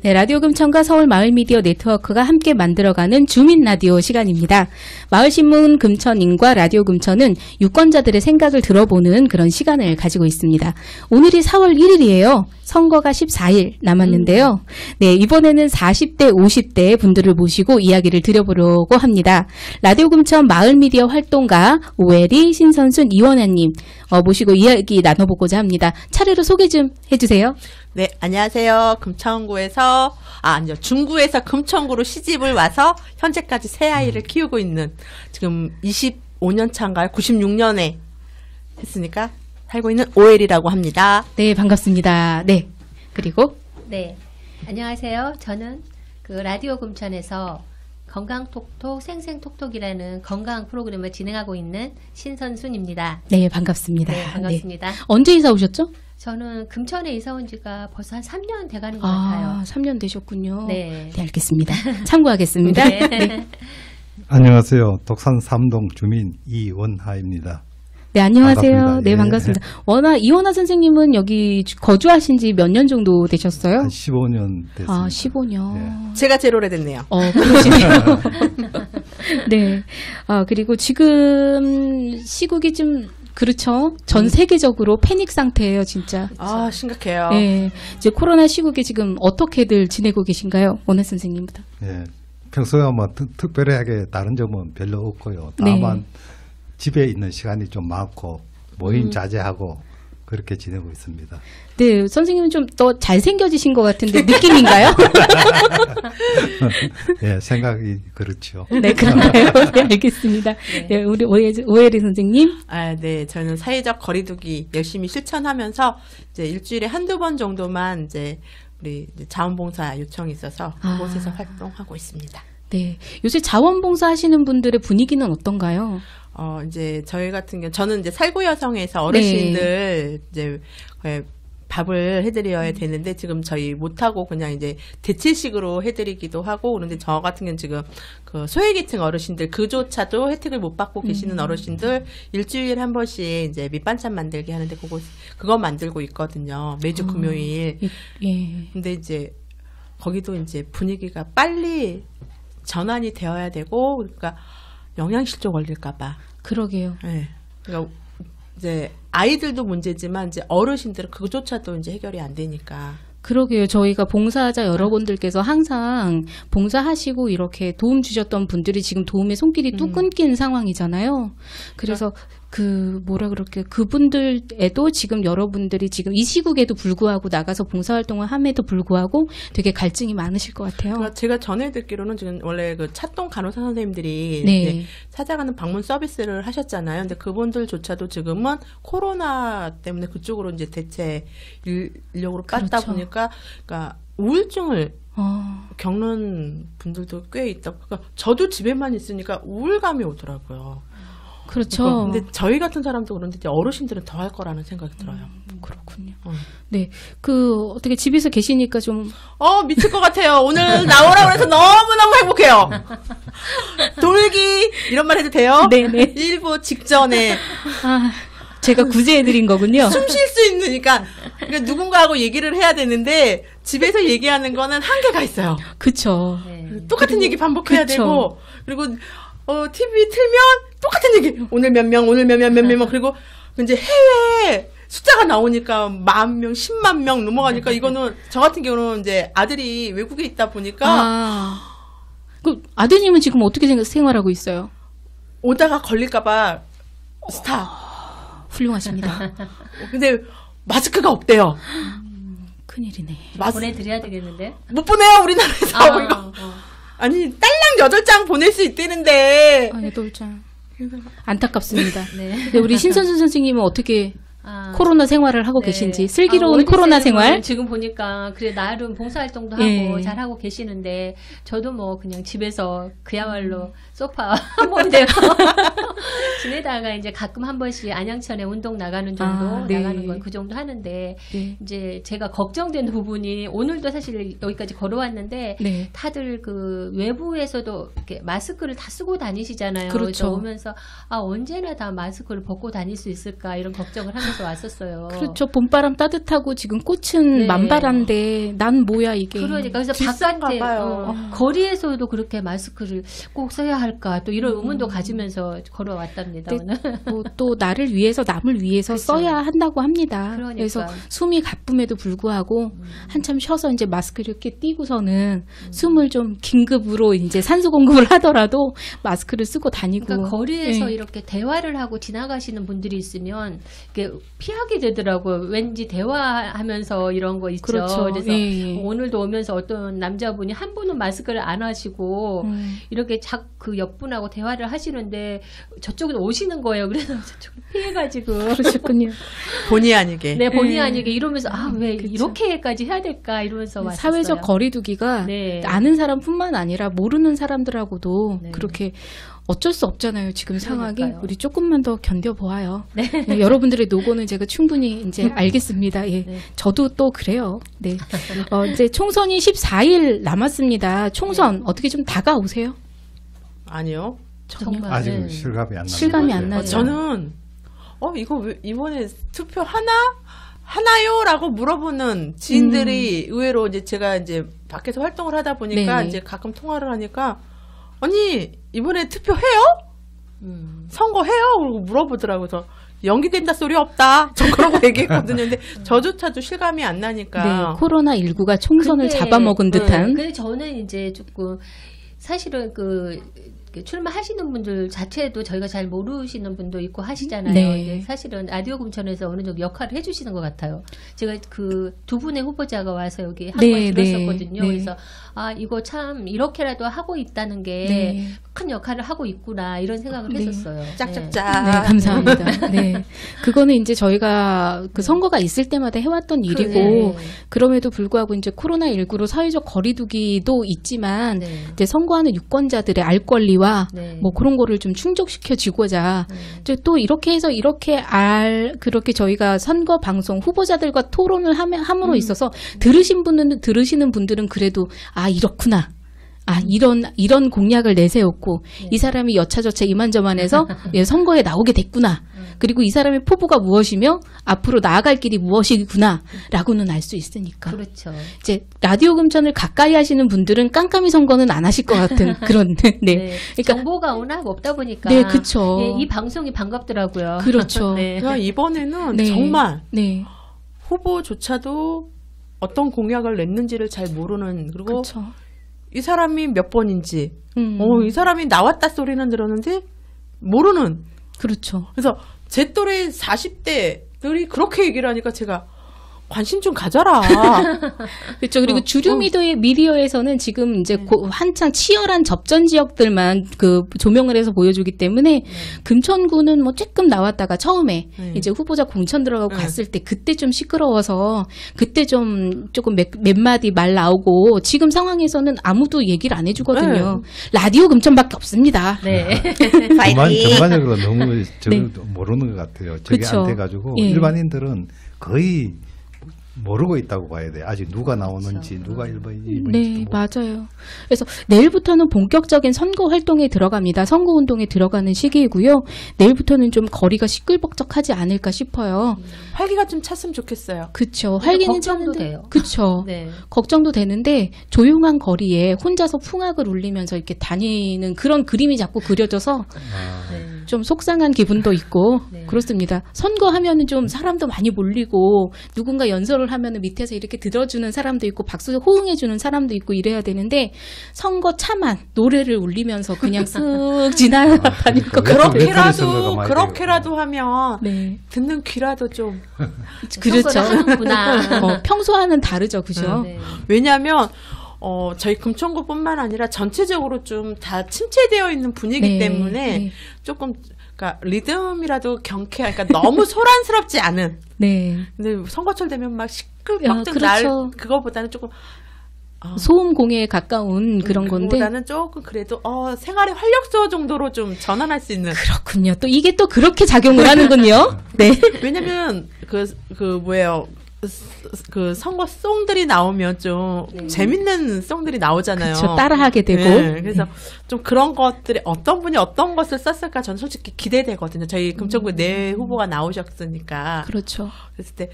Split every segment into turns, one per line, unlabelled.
네, 라디오 금천과 서울 마을 미디어 네트워크가 함께 만들어가는 주민 라디오 시간입니다. 마을신문 금천인과 라디오 금천은 유권자들의 생각을 들어보는 그런 시간을 가지고 있습니다. 오늘이 4월 1일이에요. 선거가 14일 남았는데요. 네, 이번에는 40대, 50대 분들을 모시고 이야기를 드려보려고 합니다. 라디오 금천 마을 미디어 활동가 오혜리, 신선순, 이원아님 모시고 이야기 나눠보고자 합니다. 차례로 소개 좀 해주세요.
네, 안녕하세요. 중구에서 금천구로 시집을 와서 현재까지 세 아이를 키우고 있는 지금 25년 차인가요? 96년에 했으니까 살고 있는 오혜리라고 합니다.
네, 반갑습니다. 네, 그리고
네, 안녕하세요. 저는 그 라디오 금천에서 건강톡톡 생생톡톡이라는 건강 프로그램을 진행하고 있는 신선순입니다.
네, 반갑습니다.
네, 반갑습니다.
네. 언제 이사 오셨죠?
저는 금천에 이사 온 지가 벌써 한 3년 돼가는 것 같아요.
3년 되셨군요.
네.
네, 알겠습니다. 참고하겠습니다.
네.
네.
안녕하세요. 독산 3동 주민 이원하입니다.
네, 안녕하세요.
반갑습니다.
네,
예.
반갑습니다. 이원하 선생님은 여기 거주하신 지 몇 년 정도 되셨어요?
한 15년 됐습니다.
15년.
예.
제가 제일 오래됐네요.
그러시네요. 네. 그리고 지금 시국이 좀 그렇죠. 전 세계적으로 패닉 상태예요, 진짜.
심각해요.
네. 이제 코로나 시국에 지금 어떻게들 지내고 계신가요? 원혜 선생님부터.
예. 평소에 뭐 특별하게 다른 점은 별로 없고요. 다만
네.
집에 있는 시간이 좀 많고 모임 자제하고 그렇게 지내고 있습니다.
네, 선생님은 좀 더 잘생겨지신 것 같은데 느낌인가요?
예, 생각이 그렇죠.
네, 그런가요? 네, 알겠습니다. 네, 우리 오혜리 선생님.
네, 저는 사회적 거리두기 열심히 실천하면서 이제 일주일에 한두 번 정도만 이제 우리 자원봉사 요청이 있어서 그곳에서 활동하고 있습니다.
네, 요새 자원봉사 하시는 분들의 분위기는 어떤가요?
이제 저희 같은 경우 저는 이제 살구 여성에서 어르신들 이제 밥을 해드려야 되는데 지금 저희 못하고 그냥 이제 대체식으로 해드리기도 하고 그런데 저 같은 경우는 지금 그 소외계층 어르신들 그조차도 혜택을 못 받고 계시는 어르신들 일주일에 한 번씩 이제 밑반찬 만들기 하는데 그거 만들고 있거든요. 매주 금요일.
예.
근데 이제 거기도 이제 분위기가 빨리 전환이 되어야 되고 그러니까 영양실조 걸릴까봐.
그러게요.
네. 그러니까 이제 아이들도 문제지만 이제 어르신들은 그조차도 이제 해결이 안 되니까.
그러게요. 저희가 봉사자 여러분들께서 항상 봉사하시고 이렇게 도움 주셨던 분들이 지금 도움의 손길이 뚝 끊긴 상황이잖아요. 그래서 그분들에도 지금 여러분들이 지금 이 시국에도 불구하고 나가서 봉사활동을 함에도 불구하고 되게 갈증이 많으실 것 같아요.
그러니까 제가 전에 듣기로는 지금 원래 그 찻동 간호사 선생님들이
네.
찾아가는 방문 서비스를 하셨잖아요. 근데 그분들조차도 지금은 코로나 때문에 그쪽으로 이제 대체 인력으로 빠지다
그렇죠.
보니까 그러니까 우울증을 겪는 분들도 꽤 있다. 그러니까 저도 집에만 있으니까 우울감이 오더라고요.
그렇죠.
근데 저희 같은 사람도 그런데 이제 어르신들은 더 할 거라는 생각이 들어요.
그렇군요. 네. 어떻게 집에서 계시니까 좀.
미칠 것 같아요. 오늘 나오라고 해서 너무너무 행복해요. 돌기, 이런 말 해도 돼요?
네네.
일부 직전에.
제가 구제해드린 거군요.
숨 쉴 수 있으니까. 그러니까 누군가하고 얘기를 해야 되는데, 집에서 얘기하는 거는 한계가 있어요.
그쵸.
네.
똑같은 얘기 반복해야
그쵸.
되고, 그리고, TV 틀면 똑같은 얘기. 오늘 몇 명, 오늘 몇 명. 그리고 이제 해외 숫자가 나오니까 10,000명, 10만 명 넘어가니까 이거는 저 같은 경우는 이제 아들이 외국에 있다 보니까
그 아드님은 지금 어떻게 생활하고 있어요?
오다가 걸릴까봐 스타.
훌륭하십니다.
근데 마스크가 없대요.
큰일이네.
보내드려야 되겠는데?
못 보내요, 우리나라에서. 이거. 아니, 딸랑 8장 보낼 수 있다는데.
8장. 안타깝습니다.
네.
근데 우리 신선순 선생님은 어떻게 코로나 생활을 하고 계신지 슬기로운 코로나 생활.
지금 보니까 그래 나름 봉사활동도
예.
하고 잘 하고 계시는데 저도 뭐 그냥 집에서 그야말로 소파 한 번대로 지내다가 이제 가끔 한 번씩 안양천에 운동 나가는 정도
네.
나가는 건 그 정도 하는데
네.
이제 제가 걱정되는 부분이 오늘도 사실 여기까지 걸어왔는데
네.
다들 그 외부에서도 이렇게 마스크를 다 쓰고 다니시잖아요.
그렇죠.
그래서 오면서 언제나 다 마스크를 벗고 다닐 수 있을까 이런 걱정을 하면서 하면서 왔었어요.
그렇죠. 봄바람 따뜻하고 지금 꽃은
네.
만발한데 난 뭐야 이게.
그러니까 그래서
비싼가
바깥에
봐요.
거리에서도 그렇게 마스크를 꼭 써야 할까 또 이런 의문도 가지면서 걸어왔답니다. 오늘.
또 나를 위해서 남을 위해서
그쵸.
써야 한다고 합니다.
그러니까.
그래서 숨이 가쁨에도 불구하고 한참 쉬어서 이제 마스크를 이렇게 띄고서는 숨을 좀 긴급으로 이제 산소 공급을 하더라도 마스크를 쓰고 다니고.
그러니까 거리에서
예.
이렇게 대화를 하고 지나가시는 분들이 있으면 이게 피하게 되더라고요. 왠지 대화하면서 이런 거 있죠.
그렇죠.
그래서
예.
오늘도 오면서 어떤 남자분이 한 분은 마스크를 안 하시고 이렇게 그 옆분하고 대화를 하시는데 저쪽으로 오시는 거예요. 그래서 저쪽을 피해가지고.
그러셨군요.
본의 아니게.
네, 본의
예.
아니게 이러면서 왜
그쵸.
이렇게까지 해야 될까 이러면서 왔었어요.
사회적 거리두기가
네.
아는 사람뿐만 아니라 모르는 사람들하고도
네.
그렇게 어쩔 수 없잖아요. 지금 상황이.
그러니까요.
우리 조금만 더 견뎌보아요. 네, 여러분들의 노고는 제가 충분히 이제 알겠습니다. 예.
네.
저도 또 그래요. 네. 이제 총선이 14일 남았습니다. 총선 어떻게 좀 다가오세요?
아니요.
정말.
아직은
네.
실감이 안 납니다.
실감이 안 나죠.
저는 이거 왜 이번에 투표 하나요?라고 물어보는 지인들이 의외로 이제 제가 이제 밖에서 활동을 하다 보니까
네네.
이제 가끔 통화를 하니까 언니 이번에 투표해요? 선거해요? 그러고 물어보더라고요. 그래서 연기된다 소리 없다. 전 그러고 얘기했거든요. 근데 저조차도 실감이 안 나니까.
네, 코로나19가 총선을
근데,
잡아먹은 듯한.
근데 저는 이제 조금 사실은 출마하시는 분들 자체도 저희가 잘 모르시는 분도 있고 하시잖아요.
네.
근데 사실은 라디오 금천에서 어느 정도 역할을 해주시는 것 같아요. 제가 그 두 분의 후보자가 와서 여기 한 번 들었었거든요.
네.
그래서 이거 참 이렇게라도 하고 있다는 게 큰 역할을 하고 있구나 이런 생각을
네.
했었어요.
짝짝짝.
네, 감사합니다. 네. 그거는 이제 저희가 그 선거가 있을 때마다 해왔던 일이고,
네.
그럼에도 불구하고 이제 코로나19로 사회적 거리두기도 있지만,
네.
이제 선거하는 유권자들의 알 권리와
네.
뭐 그런 거를 좀 충족시켜 주고자, 이제 또 이렇게 해서 그렇게 저희가 선거 방송 후보자들과 토론을 함으로 있어서 들으시는 분들은 그래도, 이렇구나. 이런 공약을 내세웠고, 이 사람이 여차저차 이만저만해서 선거에 나오게 됐구나. 그리고 이 사람의 포부가 무엇이며 앞으로 나아갈 길이 무엇이구나. 라고는 알 수 있으니까.
그렇죠.
이제 라디오 금천을 가까이 하시는 분들은 깜깜이 선거는 안 하실 것 같은 그런, 네.
네.
그러니까,
정보가 워낙 없다 보니까.
네, 그쵸.
예, 이 방송이 반갑더라고요.
그렇죠.
네.
그러니까 이번에는
네.
정말
네.
후보조차도 어떤 공약을 냈는지를 잘 모르는, 그리고
그렇죠.
이 사람이 몇 번인지,
음.
이 사람이 나왔다 소리는 들었는데 모르는.
그렇죠.
그래서 제 또래 40대들이 그렇게 얘기를 하니까 제가 관심 좀 가져라.
그렇죠. 그리고 주류 미디어에서는 지금 이제 한창 치열한 접전 지역들만 조명을 해서 보여주기 때문에 금천구는 뭐 조금 나왔다가 처음에 이제 후보자 공천 들어가고 갔을 때 그때 좀 시끄러워서 그때 조금 몇 마디 말 나오고 지금 상황에서는 아무도 얘기를 안 해주거든요. 라디오 금천밖에 없습니다.
네.
전반적으로 너무
네.
모르는 것 같아요. 저게
그쵸.
안 돼가지고
예.
일반인들은 거의 모르고 있다고 봐야 돼요. 아직 누가 나오는지 누가 1번인지.
네, 맞아요. 그래서 내일부터는 본격적인 선거 활동에 들어갑니다. 선거 운동에 들어가는 시기이고요. 내일부터는 좀 거리가 시끌벅적하지 않을까 싶어요.
활기가 좀 찼으면 좋겠어요.
그쵸. 활기는
걱정도
차는데,
돼요.
그쵸.
네.
걱정도 되는데 조용한 거리에 혼자서 풍악을 울리면서 이렇게 다니는 그런 그림이 자꾸 그려져서
네.
좀 속상한 기분도 있고
네.
그렇습니다. 선거하면은 좀 사람도 많이 몰리고 누군가 연설을 하면은 밑에서 이렇게 들어주는 사람도 있고 박수 호응해주는 사람도 있고 이래야 되는데 선거 차만 노래를 울리면서 그냥 쓱 지나다닐 것 같아요.
그렇게라도 하면
네,
듣는 귀라도 좀.
그렇죠.
하는구나.
평소와는 다르죠, 그죠?
네.
왜냐하면 저희 금천구뿐만 아니라 전체적으로 좀 다 침체되어 있는 분위기
네,
때문에
네.
조금 그러니까 리듬이라도 경쾌한, 그러니까 너무 소란스럽지 않은.
네.
근데 선거철 되면 막 시끌벅적
그렇죠.
그거보다는 조금
소음 공해에 가까운 그런 건데.
그거보다는 조금 그래도 생활의 활력소 정도로 좀 전환할 수 있는.
그렇군요. 또 이게 또 그렇게 작용을 하는군요. 네.
왜냐면 뭐예요. 그 선거송들이 나오면 좀 재밌는 송들이 나오잖아요.
그렇죠. 따라하게 되고.
네, 그래서 좀 그런 것들이 어떤 분이 어떤 것을 썼을까 저는 솔직히 기대되거든요. 저희 금천구 내 후보가 나오셨으니까.
그렇죠.
그랬을 때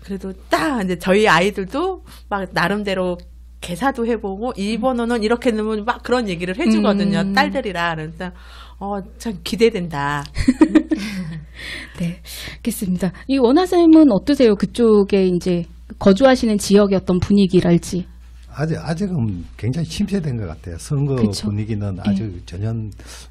그래도 딱 이제 저희 아이들도 막 나름대로 개사도 해보고 이 번호는 이렇게 넣으면 막 그런 얘기를 해주거든요. 딸들이라. 그래서 참 기대된다.
네, 알겠습니다. 이 원하쌤은 어떠세요? 그쪽에 이제 거주하시는 지역의 어떤 분위기랄지.
아직은 굉장히 침체된 것 같아요. 선거
그쵸?
분위기는 아직 전혀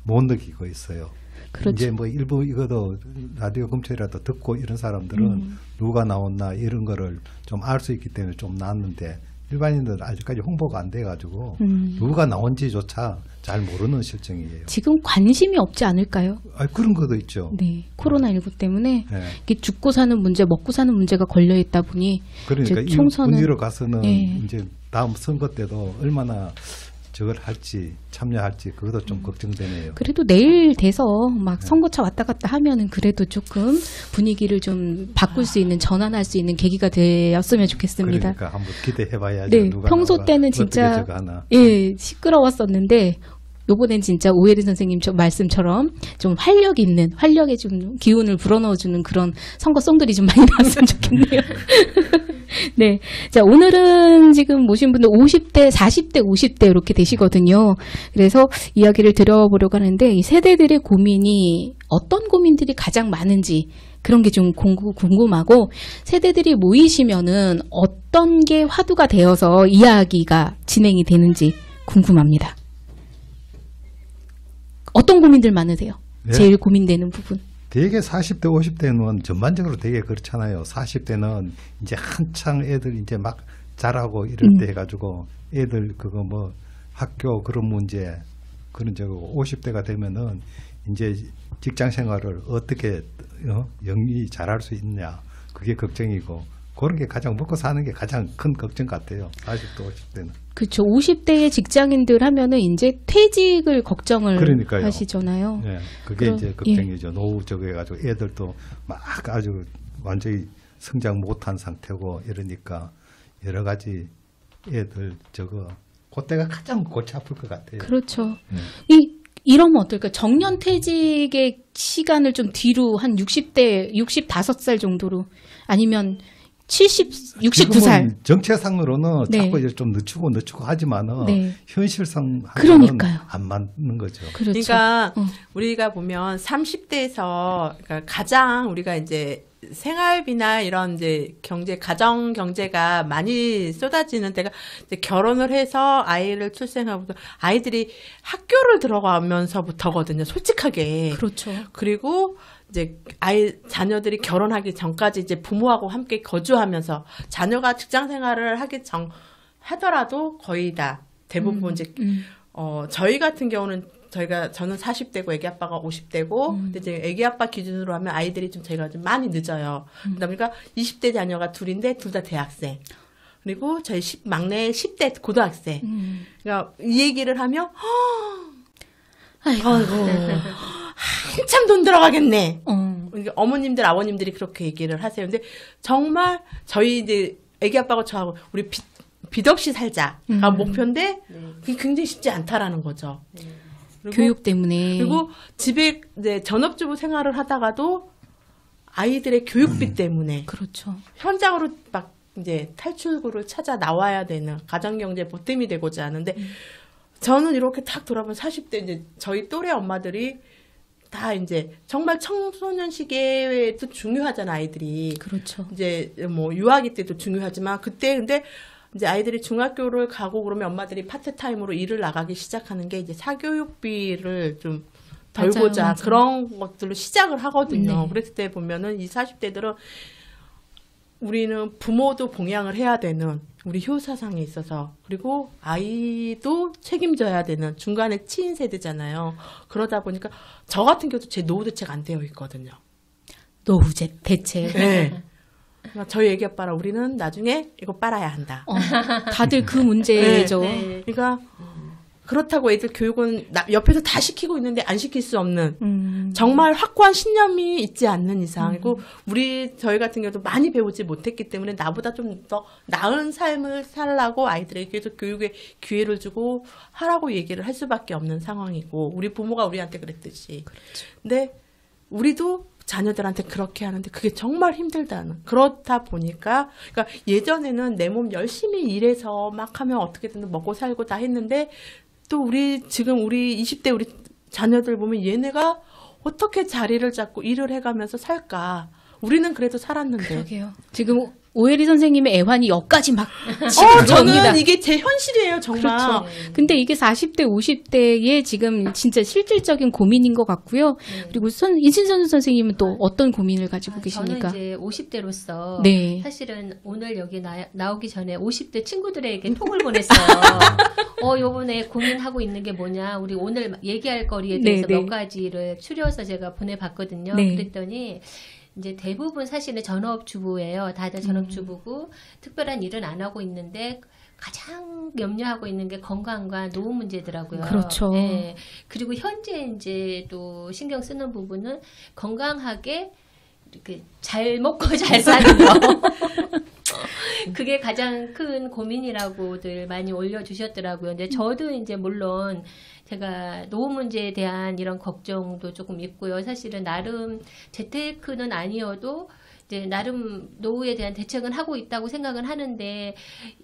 못 느끼고 있어요.
그렇죠.
이제 뭐 일부 이것도 라디오 금초이라도 듣고 이런 사람들은 누가 나왔나 이런 거를 좀 알 수 있기 때문에 좀 나왔는데 일반인들은 아직까지 홍보가 안 돼가지고 누가 나온지조차 잘 모르는 실정이에요.
지금 관심이 없지 않을까요?
그런 것도 있죠.
네, 코로나19 때문에
네.
이게 죽고 사는 문제, 먹고 사는 문제가 걸려 있다 보니
그러니까
이제
이
총선은
분위기로 가서는
예.
이제 다음 선거 때도 얼마나 저걸 할지 참여할지 그것도 좀 걱정되네요.
그래도 내일 돼서 막 선거차 왔다 갔다 하면은 그래도 조금 분위기를 좀 바꿀 수 있는 전환할 수 있는 계기가 되었으면 좋겠습니다.
그러니까 한번 기대해봐야죠.
네,
누가
평소
나와라,
때는
어떻게
진짜
저거 하나.
예 시끄러웠었는데 요번엔 진짜 오혜린 선생님 말씀처럼 좀 활력에 좀 기운을 불어넣어주는 그런 선거송들이 좀 많이 나왔으면 좋겠네요. 네. 자, 오늘은 지금 모신 분들 50대, 40대, 50대 이렇게 되시거든요. 그래서 이야기를 들어보려고 하는데 이 세대들의 고민이 어떤 고민들이 가장 많은지 그런 게 좀 궁금하고 세대들이 모이시면은 어떤 게 화두가 되어서 이야기가 진행이 되는지 궁금합니다. 어떤 고민들 많으세요?
네.
제일 고민되는 부분.
되게 40대, 50대는 전반적으로 되게 그렇잖아요. 40대는 이제 한창 애들 이제 막 자라고 이럴 때 해가지고 애들 그거 뭐 학교 그런 문제 그런 저거 50대가 되면은 이제 직장 생활을 어떻게 영위 잘할 수 있냐 그게 걱정이고 그런 게 가장 먹고 사는 게 가장 큰 걱정 같아요. 40대, 50대는.
그렇죠. 50대의 직장인들 하면은 이제 퇴직을 걱정을
그러니까요.
하시잖아요.
네, 그게
그럼,
이제 걱정이죠. 노후 저거 해가지고 애들도 막 아주 완전히 성장 못한 상태고 이러니까 여러 가지 애들 저거 그때가 가장 골치 아플 것 같아요.
그렇죠. 이러면 어떨까요? 정년 퇴직의 시간을 좀 뒤로 한 60대, 65살 정도로 아니면 62살.
정체상으로는
네.
자꾸 이제 좀 늦추고 하지만은
네.
현실상
그러니까요.
안 맞는 거죠.
그렇죠.
그러니까 우리가 보면 30대에서 그러니까 가장 우리가 이제 생활비나 이런 이제 가정 경제가 많이 쏟아지는 때가 이제 결혼을 해서 아이를 출생하고 아이들이 학교를 들어가면서부터거든요. 솔직하게.
그렇죠.
그리고 이제 자녀들이 결혼하기 전까지 이제 부모하고 함께 거주하면서 자녀가 직장 생활을 하더라도 거의 다 대부분 이제 저희 같은 경우는 저는 40대고 애기 아빠가 50대고 근데 이제 애기 아빠 기준으로 하면 아이들이 저희가 좀 많이 늦어요. 그러다 보니까 20대 자녀가 둘인데 둘 다 대학생. 그리고 저희 막내 10대 고등학생. 그러니까 이 얘기를 하면 아이고 한참 돈 들어가겠네. 어머님들 아버님들이 그렇게 얘기를 하세요. 근데 정말 저희 이제 애기 아빠가 저하고 우리 빚 없이 살자가 목표인데 그게 굉장히 쉽지 않다라는 거죠. 그리고,
교육 때문에.
그리고 집에 이제 전업주부 생활을 하다가도 아이들의 교육비 때문에
그렇죠.
현장으로 막 이제 탈출구를 찾아 나와야 되는 가정경제 보탬이 되고자 하는데 저는 이렇게 탁 돌아보면 40대 이제 저희 또래 엄마들이 다 이제 정말 청소년 시기에도 중요하잖아 아이들이.
그렇죠.
이제 뭐 유아기 때도 중요하지만 그때 근데 이제 아이들이 중학교를 가고 그러면 엄마들이 파트타임으로 일을 나가기 시작하는 게 이제 사교육비를 좀 덜고자
맞아요.
그런 것들로 시작을 하거든요.
네.
그랬을 때 보면은 이 40대들은 우리는 부모도 봉양을 해야 되는 우리 효사상에 있어서 그리고 아이도 책임져야 되는 중간에 치인 세대잖아요. 그러다 보니까 저 같은 경우도 제 노후 대책 안 되어 있거든요.
노후 대책.
네. 그러니까 저희 애기 아빠랑 우리는 나중에 이거 빨아야 한다.
다들 그 문제죠.
네.
그러니까 그렇다고 애들 교육은 옆에서 다 시키고 있는데 안 시킬 수 없는 정말 확고한 신념이 있지 않는 이상 그리고 저희 같은 경우도 많이 배우지 못했기 때문에 나보다 좀 더 나은 삶을 살라고 아이들에게 계속 교육에 기회를 주고 하라고 얘기를 할 수밖에 없는 상황이고 우리 부모가 우리한테 그랬듯이 근데 우리도 자녀들한테 그렇게 하는데 그게 정말 힘들다는 그렇다 보니까 그러니까 예전에는 내 몸 열심히 일해서 막 하면 어떻게든 먹고 살고 다 했는데 또 지금 우리 20대 우리 자녀들 보면 얘네가 어떻게 자리를 잡고 일을 해가면서 살까? 우리는 그래도 살았는데.
그러게요. 지금 오혜리 선생님의 애환이 여기까지 막
저는 이게 제 현실이에요, 정말.
그렇죠. 근데 이게 40대, 50대의 지금 진짜 실질적인 고민인 것 같고요. 그리고 인신선 선생님은 또 어떤 고민을 가지고 계십니까?
저는 이제 50대로서
네.
사실은 오늘 여기 나오기 전에 50대 친구들에게 톡을 보냈어요. 요번에 고민하고 있는 게 뭐냐. 우리 오늘 얘기할 거리에 대해서 몇 가지를 추려서 제가 보내봤거든요.
네.
그랬더니 이제 대부분 사실은 전업주부예요. 다들 전업주부고 특별한 일은 안 하고 있는데 가장 염려하고 있는 게 건강과 노후 문제더라고요.
그렇죠.
네. 그리고 현재 이제 또 신경 쓰는 부분은 건강하게 이렇게 잘 먹고 잘 사는 거. 그게 가장 큰 고민이라고들 많이 올려주셨더라고요. 근데 저도 이제 물론 제가 노후 문제에 대한 이런 걱정도 조금 있고요. 사실은 나름 재테크는 아니어도 이제 나름 노후에 대한 대책은 하고 있다고 생각은 하는데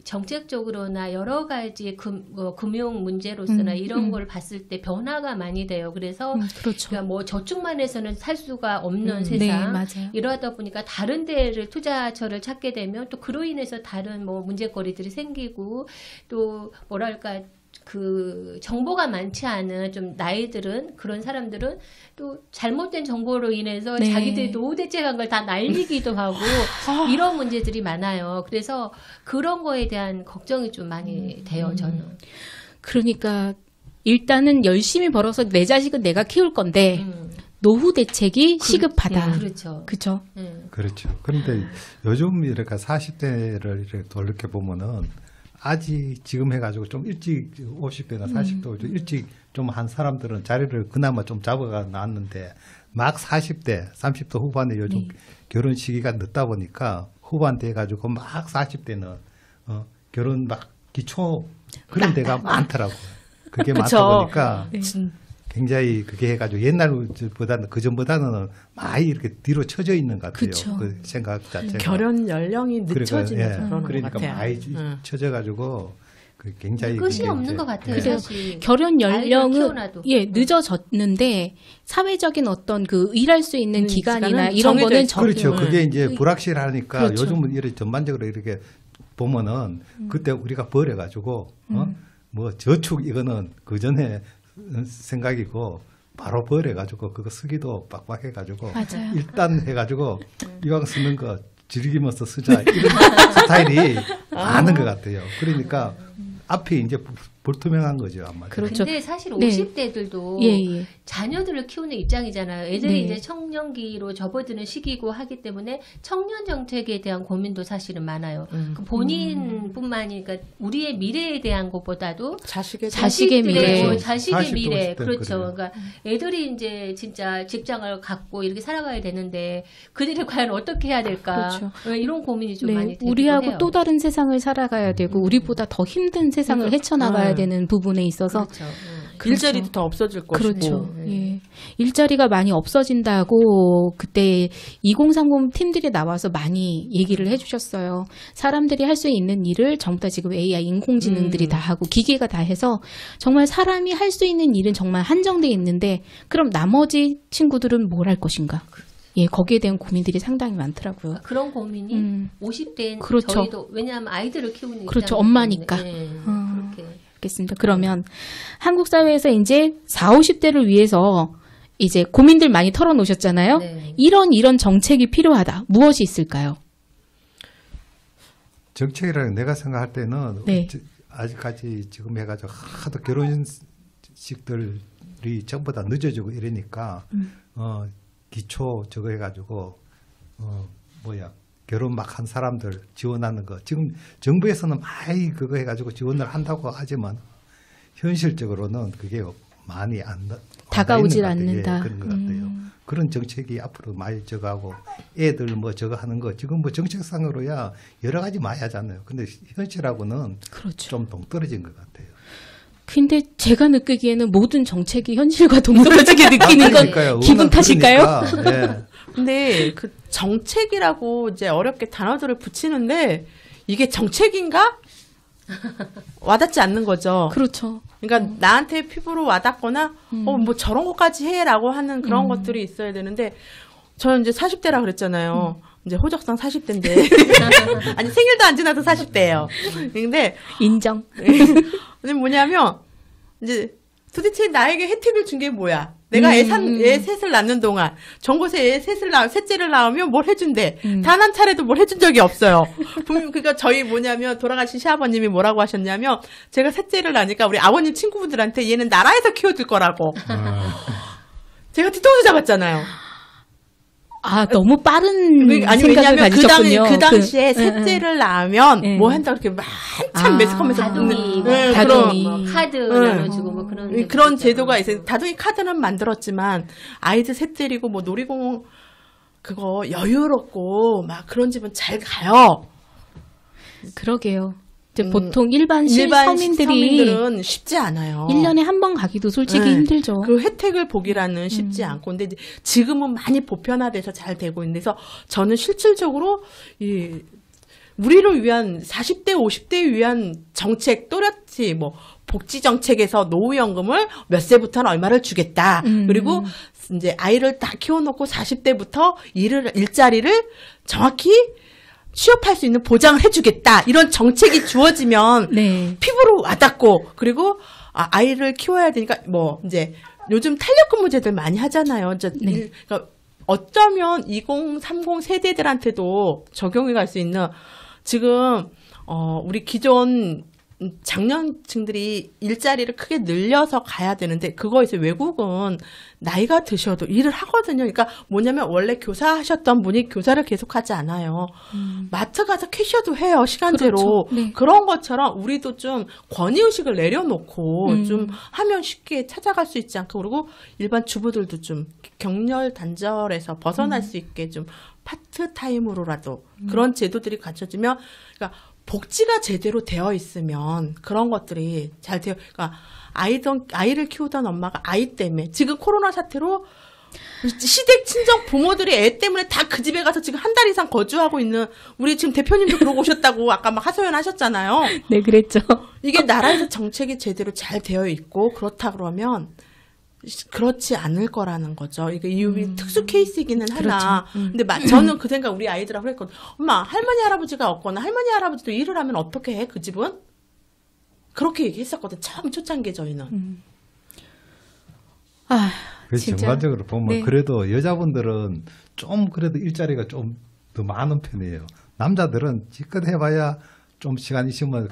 정책적으로나 여러 가지 금융 문제로서나 이런 걸 봤을 때 변화가 많이 돼요. 그래서
그렇죠.
그러니까 뭐 저축만 해서는 살 수가 없는
네,
세상.
맞아요.
이러다 보니까 다른 데를 투자처를 찾게 되면 또 그로 인해서 다른 뭐 문제거리들이 생기고 또 뭐랄까 그 정보가 많지 않은 좀 나이들은 그런 사람들은 또 잘못된 정보로 인해서
네.
자기들이 노후 대책한 걸 다 날리기도 하고 이런 문제들이 많아요. 그래서 그런 거에 대한 걱정이 좀 많이 돼요, 저는.
그러니까 일단은 열심히 벌어서 내 자식은 내가 키울 건데 노후 대책이 시급하다.
네, 그렇죠.
그렇죠.
그렇죠. 그런데 요즘 이렇게 40대를 이렇게 돌이켜 보면은 아직 지금 해가지고 좀 일찍 50대나 40대 좀 일찍 좀 한 사람들은 자리를 그나마 좀 잡아가 나왔는데 막 40대, 30대 후반에 요즘 결혼 시기가 늦다 보니까 후반대 해가지고 막 40대는 결혼 막 기초 그런 데가 많더라고요. 그게 많다 보니까 굉장히 그게 해가지고 옛날보다는 그전보다는 많이 이렇게 뒤로 처져 있는 것 같아요.
그쵸.
그 생각 자체가.
결혼 연령이 늦춰지면서 그러는
그러니까
것 같아요.
많이 처져가지고 그 굉장히
끝이
그게
없는
이제,
것 같아요.
그래서
사실.
결혼 연령은
키워놔도.
늦어졌는데 사회적인 어떤 그 일할 수 있는 기간이나
시간은
이런
정해져
거는
있죠.
그렇죠. 그게 이제 불확실하니까
그렇죠.
요즘은 이렇게 전반적으로 이렇게 보면은 그때 우리가 버려가지고 뭐 저축 이거는 그 전에 생각이고 바로 버려가지고 그거 쓰기도 빡빡해가지고
맞아요.
일단 해가지고 이왕 쓰는 거 즐기면서 쓰자 이런 스타일이 많은 것 같아요. 그러니까 앞에 이제 불투명한 거죠 아마.
그렇죠.
근데 사실
네.
50대들도
예.
자녀들을 키우는 입장이잖아요. 애들이
네.
이제 청년기로 접어드는 시기고 하기 때문에 청년 정책에 대한 고민도 사실은 많아요. 그 본인뿐만이 그러니까 우리의 미래에 대한 것보다도
자식의
자식의 미래.
뭐 자식의
40대,
미래.
50대
그렇죠.
그래요.
그러니까 애들이 이제 진짜 직장을 갖고 이렇게 살아가야 되는데 그들이 과연 어떻게 해야 될까?
그렇죠.
이런 고민이 좀 많이 되기도
우리하고
해요.
또 다른 세상을 살아가야 되고 우리보다 더 힘든 세상을 헤쳐나가야 되는 부분에 있어서
그렇죠.
일자리도 더 없어질 것이고.
그렇죠. 예. 일자리가 많이 없어진다고 그때 2030 팀들이 나와서 많이 얘기를 해주셨어요. 사람들이 할 수 있는 일을 전부 다 지금 AI 인공지능들이 다 하고 기계가 다 해서 정말 사람이 할 수 있는 일은 정말 한정돼 있는데 그럼 나머지 친구들은 뭘 할 것인가? 예, 거기에 대한 고민들이 상당히 많더라고요.
그런 고민이 50대인
그렇죠.
저희도 왜냐하면 아이들을 키우는
그렇죠.
입장이기
엄마니까.
때문에. 네, 그렇게.
알겠습니다. 그러면 한국 사회에서 이제 40, 50대를 위해서 이제 고민들 많이 털어놓으셨잖아요.
네.
이런 정책이 필요하다. 무엇이 있을까요?
정책이라는 내가 생각할 때는
네.
아직까지 지금 해가지고 하도 결혼식들이 전부 다 늦어지고 이러니까 기초 저거 해가지고 결혼 막 한 사람들 지원하는 거 지금 정부에서는 많이 그거 해가지고 지원을 한다고 하지만 현실적으로는 그게 많이 안
다가오질
와 있는 것 같아요.
않는다.
예, 그런 것 같아요. 그런 정책이 앞으로 많이 저가고 애들 뭐 저거 하는 거 지금 뭐 정책상으로야 여러 가지 많이 하잖아요. 근데 현실하고는
그렇죠.
좀 동떨어진 것 같아요.
근데 제가 느끼기에는 모든 정책이 현실과 동떨어지게 느끼는 건
그러니까요.
기분 탓일까요?
그러니까, 예.
근데 그 정책이라고 이제 어렵게 단어들을 붙이는데 이게 정책인가? 와닿지 않는 거죠.
그렇죠.
그러니까 나한테 피부로 와닿거나 뭐 저런 것까지 해라고 하는 그런 것들이 있어야 되는데 저는 이제 40대라 그랬잖아요. 이제 호적상 40대인데 아니 생일도 안 지나도 40대예요. 근데
인정.
근데 뭐냐면 이제 도대체 나에게 혜택을 준 게 뭐야? 내가 애 셋을 낳는 동안 전곳에 애 셋째를 낳으면 뭘 해준대. 단 한 차례도 뭘 해준 적이 없어요. 그러니까 저희 뭐냐면 돌아가신 시아버님이 뭐라고 하셨냐면 제가 셋째를 낳으니까 우리 아버님 친구분들한테 얘는 나라에서 키워줄 거라고. 제가 뒤통수 잡았잖아요.
아, 너무 빠른
아니
생각을
왜냐면
가지셨군요.
그 당시에 셋째를 낳으면 뭐 한다 그렇게 한참 매스컴에서
다둥이,
다둥이.
뭐 카드 나눠주고 뭐
그런 제도가 있어요. 다둥이 카드는 만들었지만 아이들 셋째리고 뭐 놀이공원 그거 여유롭고 막 그런 집은 잘 가요.
그러게요. 이제 보통 일반 서민들이
서민들은 쉽지 않아요.
1년에 한 번 가기도 솔직히 힘들죠.
그 혜택을 보기라는 쉽지 않고 근데 이제 지금은 많이 보편화돼서 잘 되고 있는데 서 저는 실질적으로 이 우리를 위한 40대 50대 위한 정책 또렷이 뭐 복지 정책에서 노후연금을 몇 세부터는 얼마를 주겠다. 그리고 이제 아이를 다 키워놓고 40대부터 일자리를 정확히 취업할 수 있는 보장을 해주겠다. 이런 정책이 주어지면
네.
피부로 와닿고 그리고 아이를 키워야 되니까 뭐 이제 요즘 탄력근무제들 많이 하잖아요.
네.
그러니까 어쩌면 2030 세대들한테도 적용이 갈 수 있는 지금 우리 기존 장년층들이 일자리를 크게 늘려서 가야 되는데 그거에서 외국은 나이가 드셔도 일을 하거든요. 그러니까 뭐냐면 원래 교사 하셨던 분이 교사를 계속하지 않아요. 마트 가서 캐셔도 해요. 시간제로.
그렇죠. 네.
그런 것처럼 우리도 좀 권위의식을 내려놓고 좀 하면 쉽게 찾아갈 수 있지 않고 그리고 일반 주부들도 좀 격렬 단절에서 벗어날 수 있게 좀 파트타임으로라도 그런 제도들이 갖춰지면 그러니까 복지가 제대로 되어 있으면 그런 것들이 잘 되어, 그러니까 아이를 키우던 엄마가 아이 때문에 지금 코로나 사태로 시댁 친정 부모들이 애 때문에 다 그 집에 가서 지금 한 달 이상 거주하고 있는 우리 지금 대표님도 그러고 오셨다고 아까 막 하소연 하셨잖아요.
네, 그랬죠. 이게
나라에서 정책이 제대로 잘 되어 있고 그렇다 그러면 그렇지 않을 거라는 거죠. 이게 이유가 특수 케이스이기는 하나. 근데 저는 그 생각 우리 아이들하고 했거든. 엄마, 할머니 할아버지가 없거나 할머니 할아버지도 일을 하면 어떻게 해? 그 집은? 그렇게 얘기했었거든. 처음 초창기에 저희는.
그래서 전반적으로 보면
네.
그래도 여자분들은 좀 그래도 일자리가 좀 더 많은 편이에요. 남자들은 지껏 해봐야 좀 시간 있으면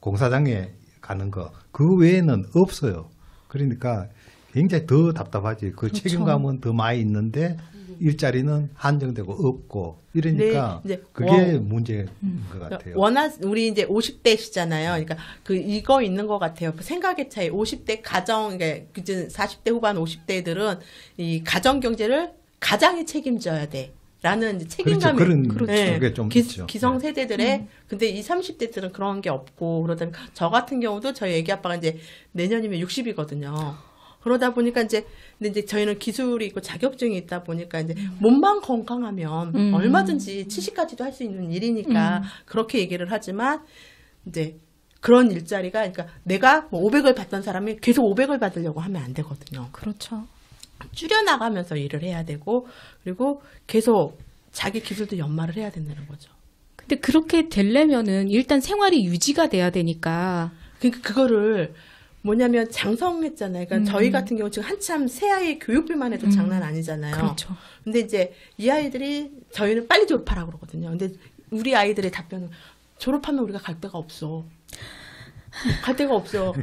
공사장에 가는 거. 그 외에는 없어요. 그러니까 굉장히 더 답답하지. 그
그렇죠.
책임감은 더 많이 있는데 일자리는 한정되고 없고 이러니까
네,
그게 문제인 것 같아요.
워낙 우리 이제 50대시잖아요. 그러니까 이거 있는 것 같아요. 생각의 차이. 50대 가정, 그러니까 40대 후반 50대들은 이 가정 경제를 가장이 책임져야 돼. 라는 이제 책임감이
그렇죠. 그게 좀 있죠.
기성 세대들의 근데 이 30대들은 그런 게 없고 그러다 보니까 저 같은 경우도 저희 애기 아빠가 이제 내년이면 60이거든요. 그러다 보니까 근데 이제 저희는 기술이 있고 자격증이 있다 보니까 이제 몸만 건강하면 얼마든지 70까지도 할 수 있는 일이니까 그렇게 얘기를 하지만 이제 그런 일자리가 그러니까 내가 뭐 500을 받던 사람이 계속 500을 받으려고 하면 안 되거든요.
그렇죠.
줄여나가면서 일을 해야 되고 그리고 계속 자기 기술도 연마를 해야 된다는 거죠.
근데 그렇게 되려면은 일단 생활이 유지가 돼야 되니까.
그러니까 그거를 뭐냐면 장성했잖아요. 그러니까 저희 같은 경우 지금 한참 새 아이 교육비만 해도 장난 아니잖아요.
그렇죠.
근데 이제 이 아이들이 저희는 빨리 졸업하라고 그러거든요. 근데 우리 아이들의 답변은 졸업하면 우리가 갈 데가 없어. 갈 데가 없어.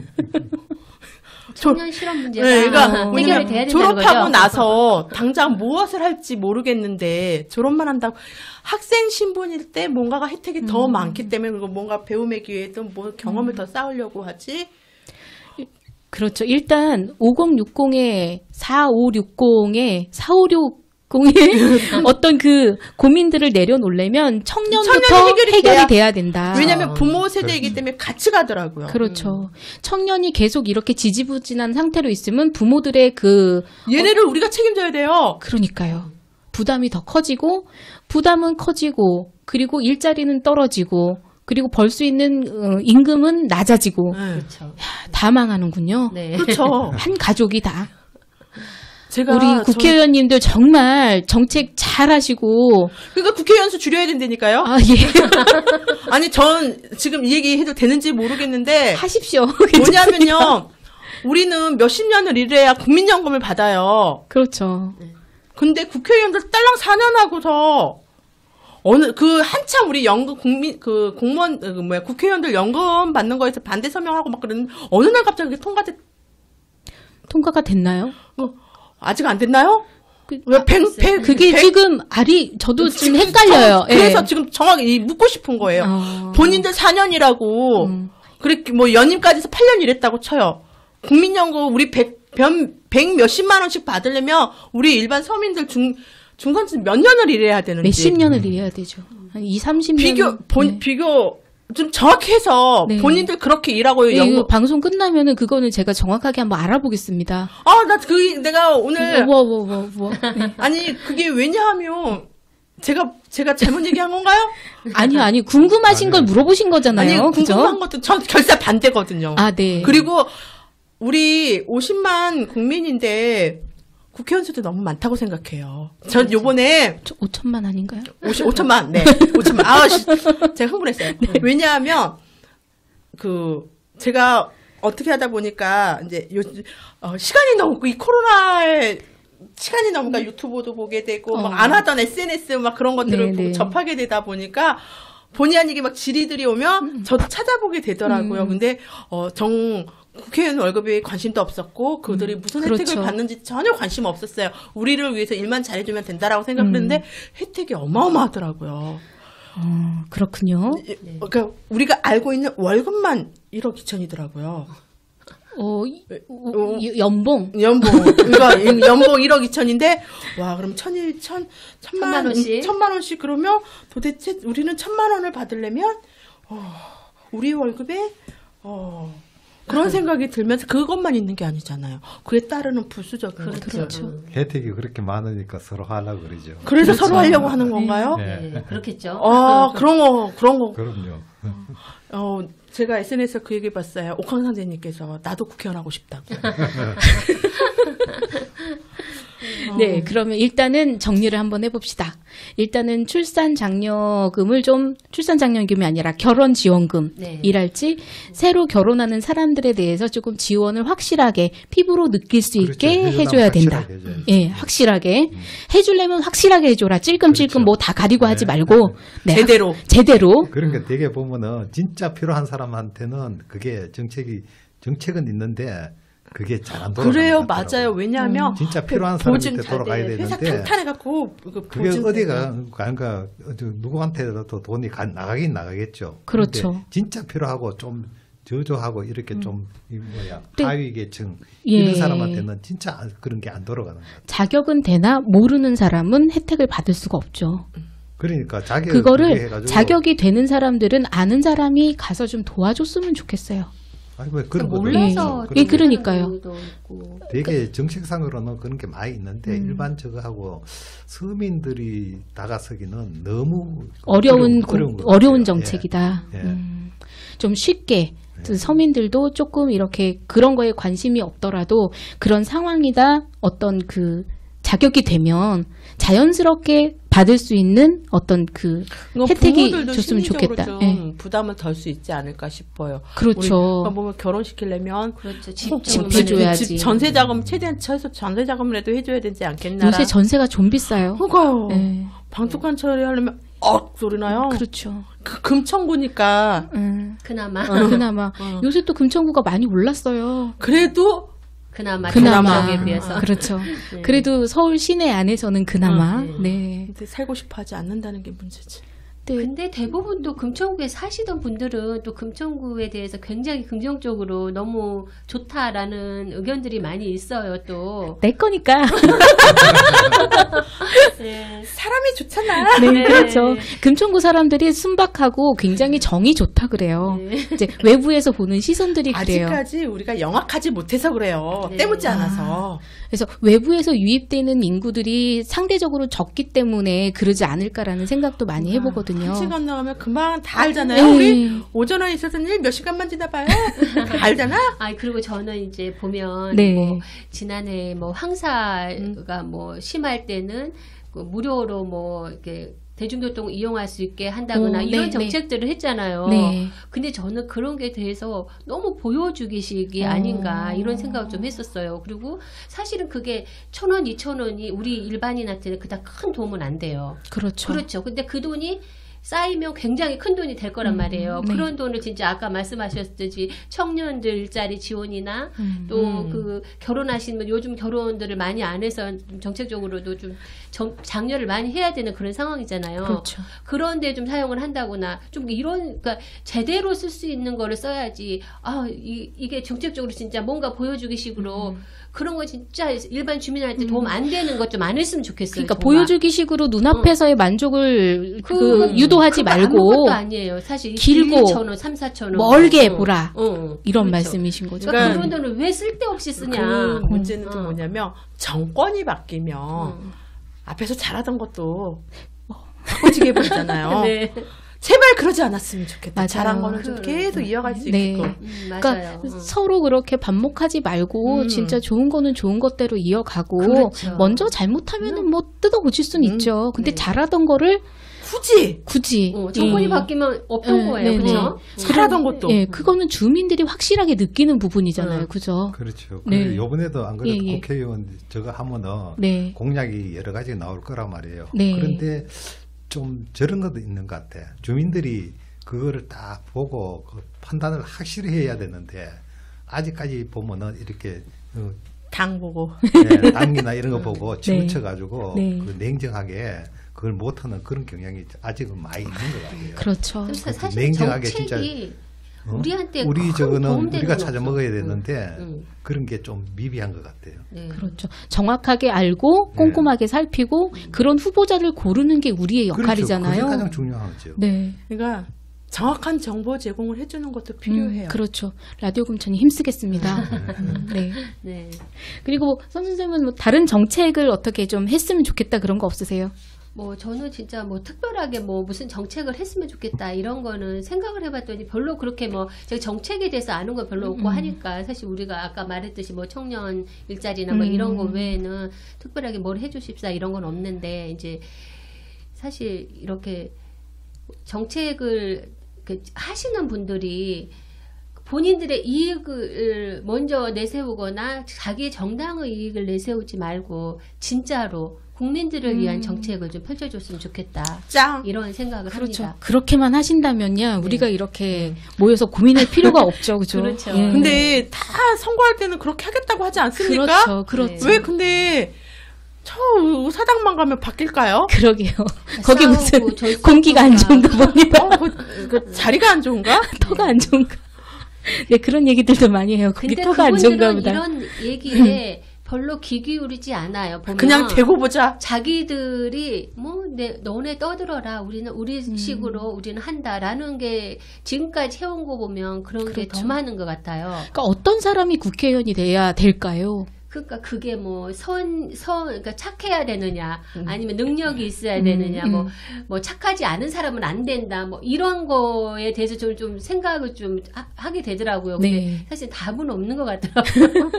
청년 실업 문제가
네, 그러니까
해결이 돼야 된다는
졸업하고
거죠.
나서 당장 무엇을 할지 모르겠는데 졸업만 한다고 학생 신분일 때 뭔가가 혜택이 더 많기 때문에 그리고 뭔가 배움의 기회든 뭐 경험을 더 쌓으려고 하지.
그렇죠. 일단 5060에 4560에 4560에 어떤 그 고민들을 내려놓으려면 청년부터 해결이 돼야 된다.
왜냐하면 부모 세대이기 때문에 같이 가더라고요.
그렇죠. 청년이 계속 이렇게 지지부진한 상태로 있으면 부모들의
얘네를 우리가 책임져야 돼요.
그러니까요. 부담이 더 커지고 부담은 커지고 그리고 일자리는 떨어지고 그리고 벌 수 있는 임금은 낮아지고
그렇죠.
다 망하는군요.
네.
그렇죠.
한 가족이 다.
제가
우리 국회의원님들 정말 정책 잘 하시고.
그러니까 국회의원 수 줄여야 된다니까요.
아, 예.
아니, 전 지금 이 얘기 해도 되는지 모르겠는데.
하십시오.
뭐냐면요. 우리는 몇십 년을 일해야 국민연금을 받아요.
그렇죠.
근데 국회의원들 딸랑 4년 하고서 한참 우리 연금 공무원 국회의원들 연금 받는 거에서 반대 서명하고 막 그러는 어느 날 갑자기
통과가 됐나요?
아직 안 됐나요?
그게 지금 저도 지금 헷갈려요.
그래서
예.
지금 정확히 묻고 싶은 거예요. 본인들 4년이라고 그렇게 뭐 연임까지 해서 8년 일했다고 쳐요. 국민연금 우리 100 몇십만 원씩 받으려면 우리 일반 서민들 중간쯤 몇 년을 일해야 되는지.
몇십 년을 일해야 되죠. 한 20-30년.
비교 좀 정확히 해서
네.
본인들 그렇게 일하고
네, 이거 방송 끝나면은 그거는 제가 정확하게 한번 알아보겠습니다.
내가 오늘
네.
아니 그게 왜냐하면 제가 잘못 얘기한 건가요?
아니요. 궁금하신 걸 물어보신 거잖아요.
아니
그죠?
궁금한 것도 전 결사 반대거든요.
아, 네.
그리고 우리 50만 국민인데 국회의원 수도 너무 많다고 생각해요. 전 요번에
5천만 아닌가요?
5천만, 네. 5천만. 제가 흥분했어요.
네.
왜냐하면, 제가 어떻게 하다 보니까, 이제, 시간이 너무, 이 코로나에 시간이 넘으니까 유튜브도 보게 되고, 막 안 하던 SNS 막 그런 것들을 접하게 되다 보니까, 본의 아니게 막 질의들이 오면 저도 찾아보게 되더라고요. 근데, 국회의원 월급에 관심도 없었고 그들이 무슨 혜택을
그렇죠.
받는지 전혀 관심 없었어요. 우리를 위해서 일만 잘해주면 된다라고 생각했는데 혜택이 어마어마하더라고요.
그렇군요.
그러니까 우리가 알고 있는 월급만 1억 2천이더라고요.
연봉.
그러니까 연봉 1억 2천인데 와 그럼 천만 원씩 그러면 도대체 우리는 1,000만 원을 받으려면 우리 월급에 그런 생각이 들면서 그것만 있는 게 아니잖아요. 그에 따르는 부수적인
그렇죠.
혜택이 그렇게 많으니까 서로 하려고 그러죠.
그래서 서로 하려고 하는 건가요?
네, 그렇겠죠.
그런 거.
그럼요.
제가 SNS에서 그 얘기 봤어요. 옥황상제님께서 나도 국회의원 하고 싶다고.
네, 그러면 일단은 정리를 한번 해봅시다. 일단은 출산장려금이 아니라 결혼지원금이랄지 새로 결혼하는 사람들에 대해서 조금 지원을 확실하게 피부로 느낄 수 있게
그렇죠.
해줘야 된다. 예, 확실하게. 해주려면 확실하게 해줘라. 찔끔찔끔
그렇죠.
뭐 다 가리고 하지 말고. 네,
제대로.
그러니까 되게 보면은 진짜 필요한 사람한테는 그게 정책은 있는데 그게 잘 안 돌아가는
그래요,
것 같더라고요.
맞아요. 왜냐하면
진짜 필요한 사람한테 돌아가야
회사
되는데
탄탄해갖고
그게 어디가 그러니까 누구한테라도 돈이 나가긴 나가겠죠.
그렇죠.
근데 진짜 필요하고 좀 저조하고 이렇게 좀 하위 계층
예.
이런 사람한테는 진짜 그런 게 안 돌아가는 거예요.
자격은 되나 모르는 사람은 혜택을 받을 수가 없죠.
그러니까
그거를 자격이 되는 사람들은 아는 사람이 가서 좀 도와줬으면 좋겠어요.
아니 왜 그런 거
몰라서
예, 그러니까요.
되게 정책상으로는 그런 게 많이 있는데 일반 저거하고 서민들이 다가서기는 너무
어려운
것
정책이다.
예.
좀 쉽게 서민들도 조금 이렇게 그런 거에 관심이 없더라도 그런 상황이다 어떤 그 자격이 되면 자연스럽게 받을 수 있는 어떤 그 혜택이 줬으면 좋겠다.
좀
네.
부담을 덜 수 있지 않을까 싶어요.
그렇죠.
우리 보면 결혼시키려면
그렇죠.
집 해줘야지.
집 전세 자금 최대한 최소 전세 자금이라도 해줘야 되지 않겠나.
요새 전세가 좀 비싸요.
그거요.
네.
방tuk한 처리하려면 소리 나요.
그렇죠.
금청구니까
그나마
요새 또 금청구가 많이 올랐어요.
그래도
그나마
그나마
비해서
그렇죠.
네.
그래도 서울 시내 안에서는 그나마
네.
네.
근데 살고 싶어 하지 않는다는 게 문제지.
네.
근데 대부분 또 금천구에 사시던 분들은 또 금천구에 대해서 굉장히 긍정적으로 너무 좋다라는 의견들이 많이 있어요. 또
내 거니까.
네.
사람이 좋잖아.
네,
네.
그렇죠. 금천구 사람들이 순박하고 굉장히 정이 좋다 그래요.
네.
이제 외부에서 보는 시선들이 그래요.
아직까지 우리가 영악하지 못해서 그래요.
네.
때묻지 않아서.
그래서 외부에서 유입되는 인구들이 상대적으로 적기 때문에 그러지 않을까라는 생각도 많이 해보거든요.
한 시간 나오면 금방 다 알잖아요.
네.
우리 오전에 있었던 일 몇 시간만 지나봐요. 다 알잖아.
그리고 저는 이제 보면
네.
뭐 지난해 뭐 황사가 뭐 심할 때는 그 무료로 뭐 이렇게 대중교통 이용할 수 있게 한다거나
네,
이런
네.
정책들을 했잖아요.
네.
근데 저는 그런 게 대해서 너무 보여주기식이 아닌가 이런 생각을 좀 했었어요. 그리고 사실은 그게 1,000원, 2,000원이 우리 일반인한테는 그닥 큰 도움은 안 돼요.
그렇죠.
그렇죠. 근데 그 돈이 쌓이면 굉장히 큰 돈이 될 거란 말이에요.
네.
그런 돈을 진짜 아까 말씀하셨듯이 청년들 일자리 지원이나 또 그 결혼하신 분 요즘 결혼들을 많이 안 해서 좀 정책적으로도 좀 장려를 많이 해야 되는 그런 상황이잖아요.
그렇죠.
그런데 좀 사용을 한다거나 좀 이런 그러니까 제대로 쓸 수 있는 거를 써야지. 이게 정책적으로 진짜 뭔가 보여주기식으로 그런 거 진짜 일반 주민한테 도움 안 되는 것 좀 안 했으면 좋겠어요.
그러니까
정말.
보여주기식으로 눈앞에서의 만족을 유도하지
그거
말고
아무것도 아니에요. 사실
길고
2,000원, 3, 4,000원
멀게 보라. 이런
그렇죠.
말씀이신 거죠.
그러니까
그러니까
그런 돈을 왜 쓸데없이 쓰냐.
그 문제는 또 뭐냐면 정권이 바뀌면 앞에서 잘하던 것도 바꿔지게 해버리잖아요.
네.
제발 그러지 않았으면 좋겠다.
맞아요.
잘한 거는 좀 계속 이어갈 수
네.
있게끔.
맞아요.
그러니까 서로 그렇게 반목하지 말고 진짜 좋은 거는 좋은 것대로 이어가고
그렇죠.
먼저 잘못하면은 뭐 뜯어 고칠 수는 있죠. 근데
네.
잘하던 거를
굳이
정권이
예.
바뀌면 없던
네,
거예요.
네,
그렇죠?
잘하던 것도
예, 그거는 주민들이 확실하게 느끼는 부분이잖아요. 그죠?
그렇죠.
네.
그리고 요번에도 안 그래도
예, 예.
국회의원 저거 하면은
네.
공약이 여러 가지 나올 거란 말이에요.
네.
그런데 좀 저런 것도 있는 것 같아. 주민들이 그거를 딱 보고 그 판단을 확실히 해야 되는데 아직까지 보면은 이렇게
당 보고
네, 당이나 이런 거 보고 치우쳐가지고
네.
그 냉정하게 그걸 못하는 그런 경향이 아직은 많이 있는 것 같아요.
그렇죠.
그럼 사실
냉정하게
정책이
어?
우리한테
우리
큰
저거는
도움되는
우리가
건
찾아
없어.
먹어야 되는데
응.
그런 게 좀 미비한 것 같아요.
네.
그렇죠. 정확하게 알고 꼼꼼하게 살피고 그런 후보자를 고르는 게 우리의 역할이잖아요.
그렇죠. 그게 가장 중요하죠.
네.
그러니까 정확한 정보 제공을 해주는 것도 필요해요.
그렇죠. 라디오 금천이 힘쓰겠습니다. 네.
네.
그리고 선생님은 뭐 다른 정책을 어떻게 좀 했으면 좋겠다 그런 거 없으세요?
뭐 저는 진짜 뭐 특별하게 뭐 무슨 정책을 했으면 좋겠다 이런 거는 생각을 해봤더니 별로 그렇게 뭐 제가 정책에 대해서 아는 건 별로 없고 하니까 사실 우리가 아까 말했듯이 뭐 청년 일자리나 뭐 이런 거 외에는 특별하게 뭘 해주십사 이런 건 없는데 이제 사실 이렇게 정책을 하시는 분들이 본인들의 이익을 먼저 내세우거나 자기 정당의 이익을 내세우지 말고 진짜로 국민들을 위한 정책을 좀 펼쳐줬으면 좋겠다.
짱.
이런 생각을
그렇죠.
합니다.
그렇게만 하신다면요, 우리가 이렇게 모여서 고민할 필요가 없죠, 그죠?
그렇죠.
예.
근데 다 선거할 때는 그렇게 하겠다고 하지 않습니까?
그렇죠, 그렇죠.
왜 근데 저 사당만 가면 바뀔까요?
그러게요. 거기 무슨
싸우고 절삭하고
공기가 안 좋은가 봅니다.
그 자리가 안 좋은가?
터가 안 좋은가? 네, 그런 얘기들도 많이 해요. 거기
근데
터가 안 좋은가
그분들은
보다.
이런 얘기에 별로 귀 기울이지 않아요. 보면
그냥 대고 보자.
자기들이 너네 떠들어라. 우리는 우리 식으로 우리는 한다라는 게 지금까지 해온 거 보면 그런 게 더
그렇죠.
많은 것 같아요.
그러니까 어떤 사람이 국회의원이 돼야 될까요?
그러니까 그게 뭐 그러니까 착해야 되느냐, 아니면 능력이 있어야 되느냐, 뭐 착하지 않은 사람은 안 된다, 뭐 이런 거에 대해서 좀 생각을 좀 하게 되더라고요. 근데
네.
사실 답은 없는 것 같더라고요.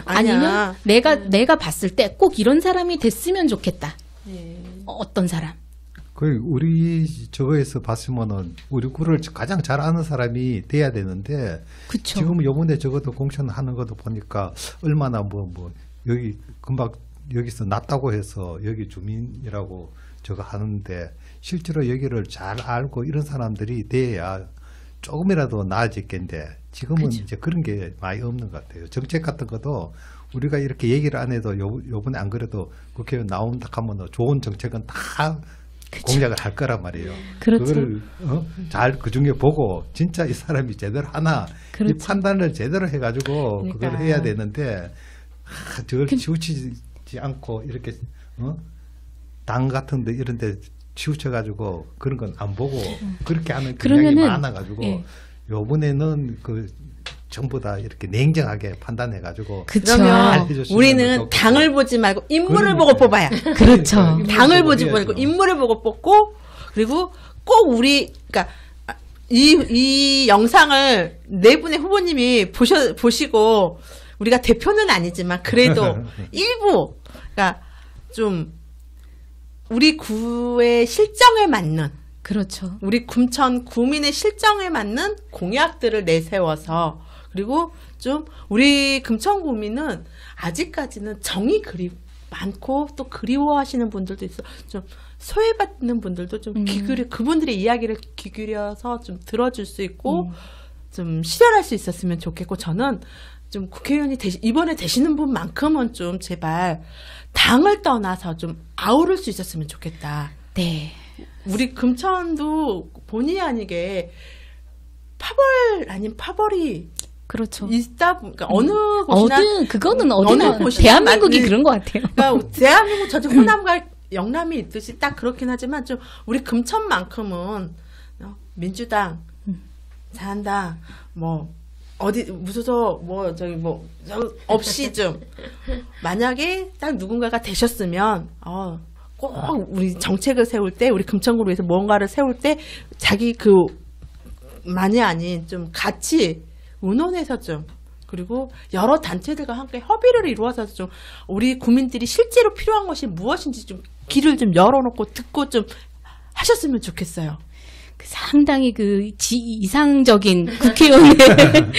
아니면 내가 봤을 때 꼭 이런 사람이 됐으면 좋겠다.
네.
어떤 사람?
그 우리 저거에서 봤으면은 우리 구를 가장 잘 아는 사람이 돼야 되는데
그쵸.
지금 요번에 저것도 공천하는 것도 보니까 얼마나 뭐 여기 금방 여기서 났다고 해서 여기 주민이라고 저거 하는데 실제로 여기를 잘 알고 이런 사람들이 돼야 조금이라도 나아졌겠는데 지금은 이제 그런 게 많이 없는 것 같아요. 정책 같은 것도 우리가 이렇게 얘기를 안 해도 요번에 안 그래도 국회의원 나온다 하면 좋은 정책은 다 공략을 할 거란 말이에요.
그렇죠.
그거를 잘 그중에 보고 진짜 이 사람이 제대로 하나
그렇죠.
이 판단을 제대로 해가지고 그걸
그러니까.
해야 되는데 저걸 치우치지 않고 이렇게 당 같은데 이런데 치우쳐가지고 그런 건 안 보고 그렇게 하는 경향이
그러면은,
많아가지고
예.
요번에는 그 전부 다 이렇게 냉정하게 판단해가지고
그쵸.
그러면
해줬으면
우리는
좋겠고.
당을 보지 말고 인물을
그러니까.
보고 뽑아야.
그렇죠.
당을 보지
해야죠.
말고 인물을 보고 뽑고 그리고 꼭 우리 그러니까 이 영상을 네 분의 후보님이 보시고 우리가 대표는 아니지만 그래도 일부 그러니까 좀 우리 구의 실정에 맞는
그렇죠.
우리 kum천 구민의 실정에 맞는 공약들을 내세워서 그리고 좀 우리 금천 구민은 아직까지는 정이 많고 또 그리워하시는 분들도 있어. 좀 소외받는 분들도 좀 그분들의 이야기를 귀 기울여서 좀 들어줄 수 있고 좀 실현할 수 있었으면 좋겠고 저는 좀 국회의원이 이번에 되시는 분만큼은 좀 제발 당을 떠나서 좀 아우를 수 있었으면 좋겠다.
네.
우리 금천도 본의 아니게 파벌 아닌 파벌이
그렇죠.
있다. 그러니까 어느 곳이나
그거는 어디나
곳이나
대한민국이
맞는-
그런 것 같아요.
그러니까 대한민국 전체 호남과 영남이 있듯이 딱 그렇긴 하지만 좀 우리 금천만큼은 민주당, 자한당 뭐 어디 무소속 뭐 저기 뭐 없이 좀 만약에 딱 누군가가 되셨으면 꼭 우리 정책을 세울 때 우리 금천구를 위해서 뭔가를 세울 때 자기 그 만이 아닌 좀 같이 의논해서 좀 그리고 여러 단체들과 함께 협의를 이루어서 좀 우리 국민들이 실제로 필요한 것이 무엇인지 좀 귀를 좀 열어놓고 듣고 좀 하셨으면 좋겠어요.
상당히 이상적인 국회의원의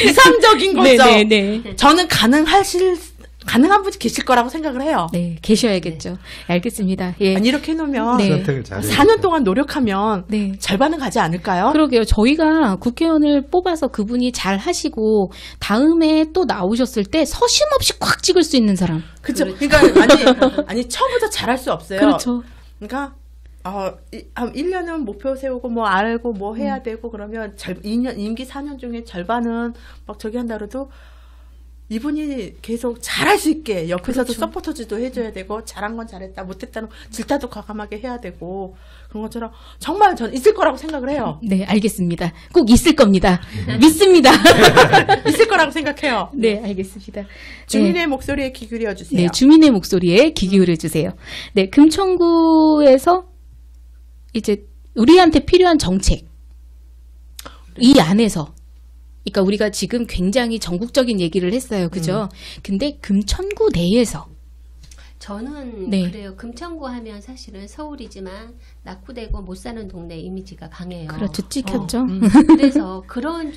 이상적인 거죠.
네네네.
저는 가능한 분이 계실 거라고 생각을 해요.
네, 계셔야겠죠. 알겠습니다. 예.
아니, 이렇게 해놓으면
네.
선택을 잘해야
4년 동안 노력하면
네.
절반은 가지 않을까요?
그러게요. 저희가 국회의원을 뽑아서 그분이 잘 하시고 다음에 또 나오셨을 때 서심없이 콱 찍을 수 있는 사람.
그렇죠. 그러니까 아니 처음부터 잘할 수 없어요.
그렇죠.
그러니까 한 1년은 목표 세우고 뭐 알고 뭐 해야 되고 그러면 2년 임기 4년 중에 절반은 막 저기 한다 그래도 이분이 계속 잘할 수 있게 옆에서도
그렇죠.
서포터즈도 해줘야 되고 잘한 건 잘했다 못했다는 질타도 과감하게 해야 되고 그런 것처럼 정말 전 있을 거라고 생각을 해요.
네, 알겠습니다. 꼭 있을 겁니다. 믿습니다.
있을 거라고 생각해요.
네, 알겠습니다.
주민의 목소리에 귀 기울여 주세요.
네, 주민의 목소리에 귀 기울여 주세요. 네, 금천구에서 이제 우리한테 필요한 정책 이 안에서 그러니까 우리가 지금 굉장히 전국적인 얘기를 했어요. 그죠? 근데 금천구 내에서
저는
네.
그래요. 금천구 하면 사실은 서울이지만 낙후되고 못 사는 동네 이미지가 강해요.
그렇죠. 찍혔죠.
그래서 그런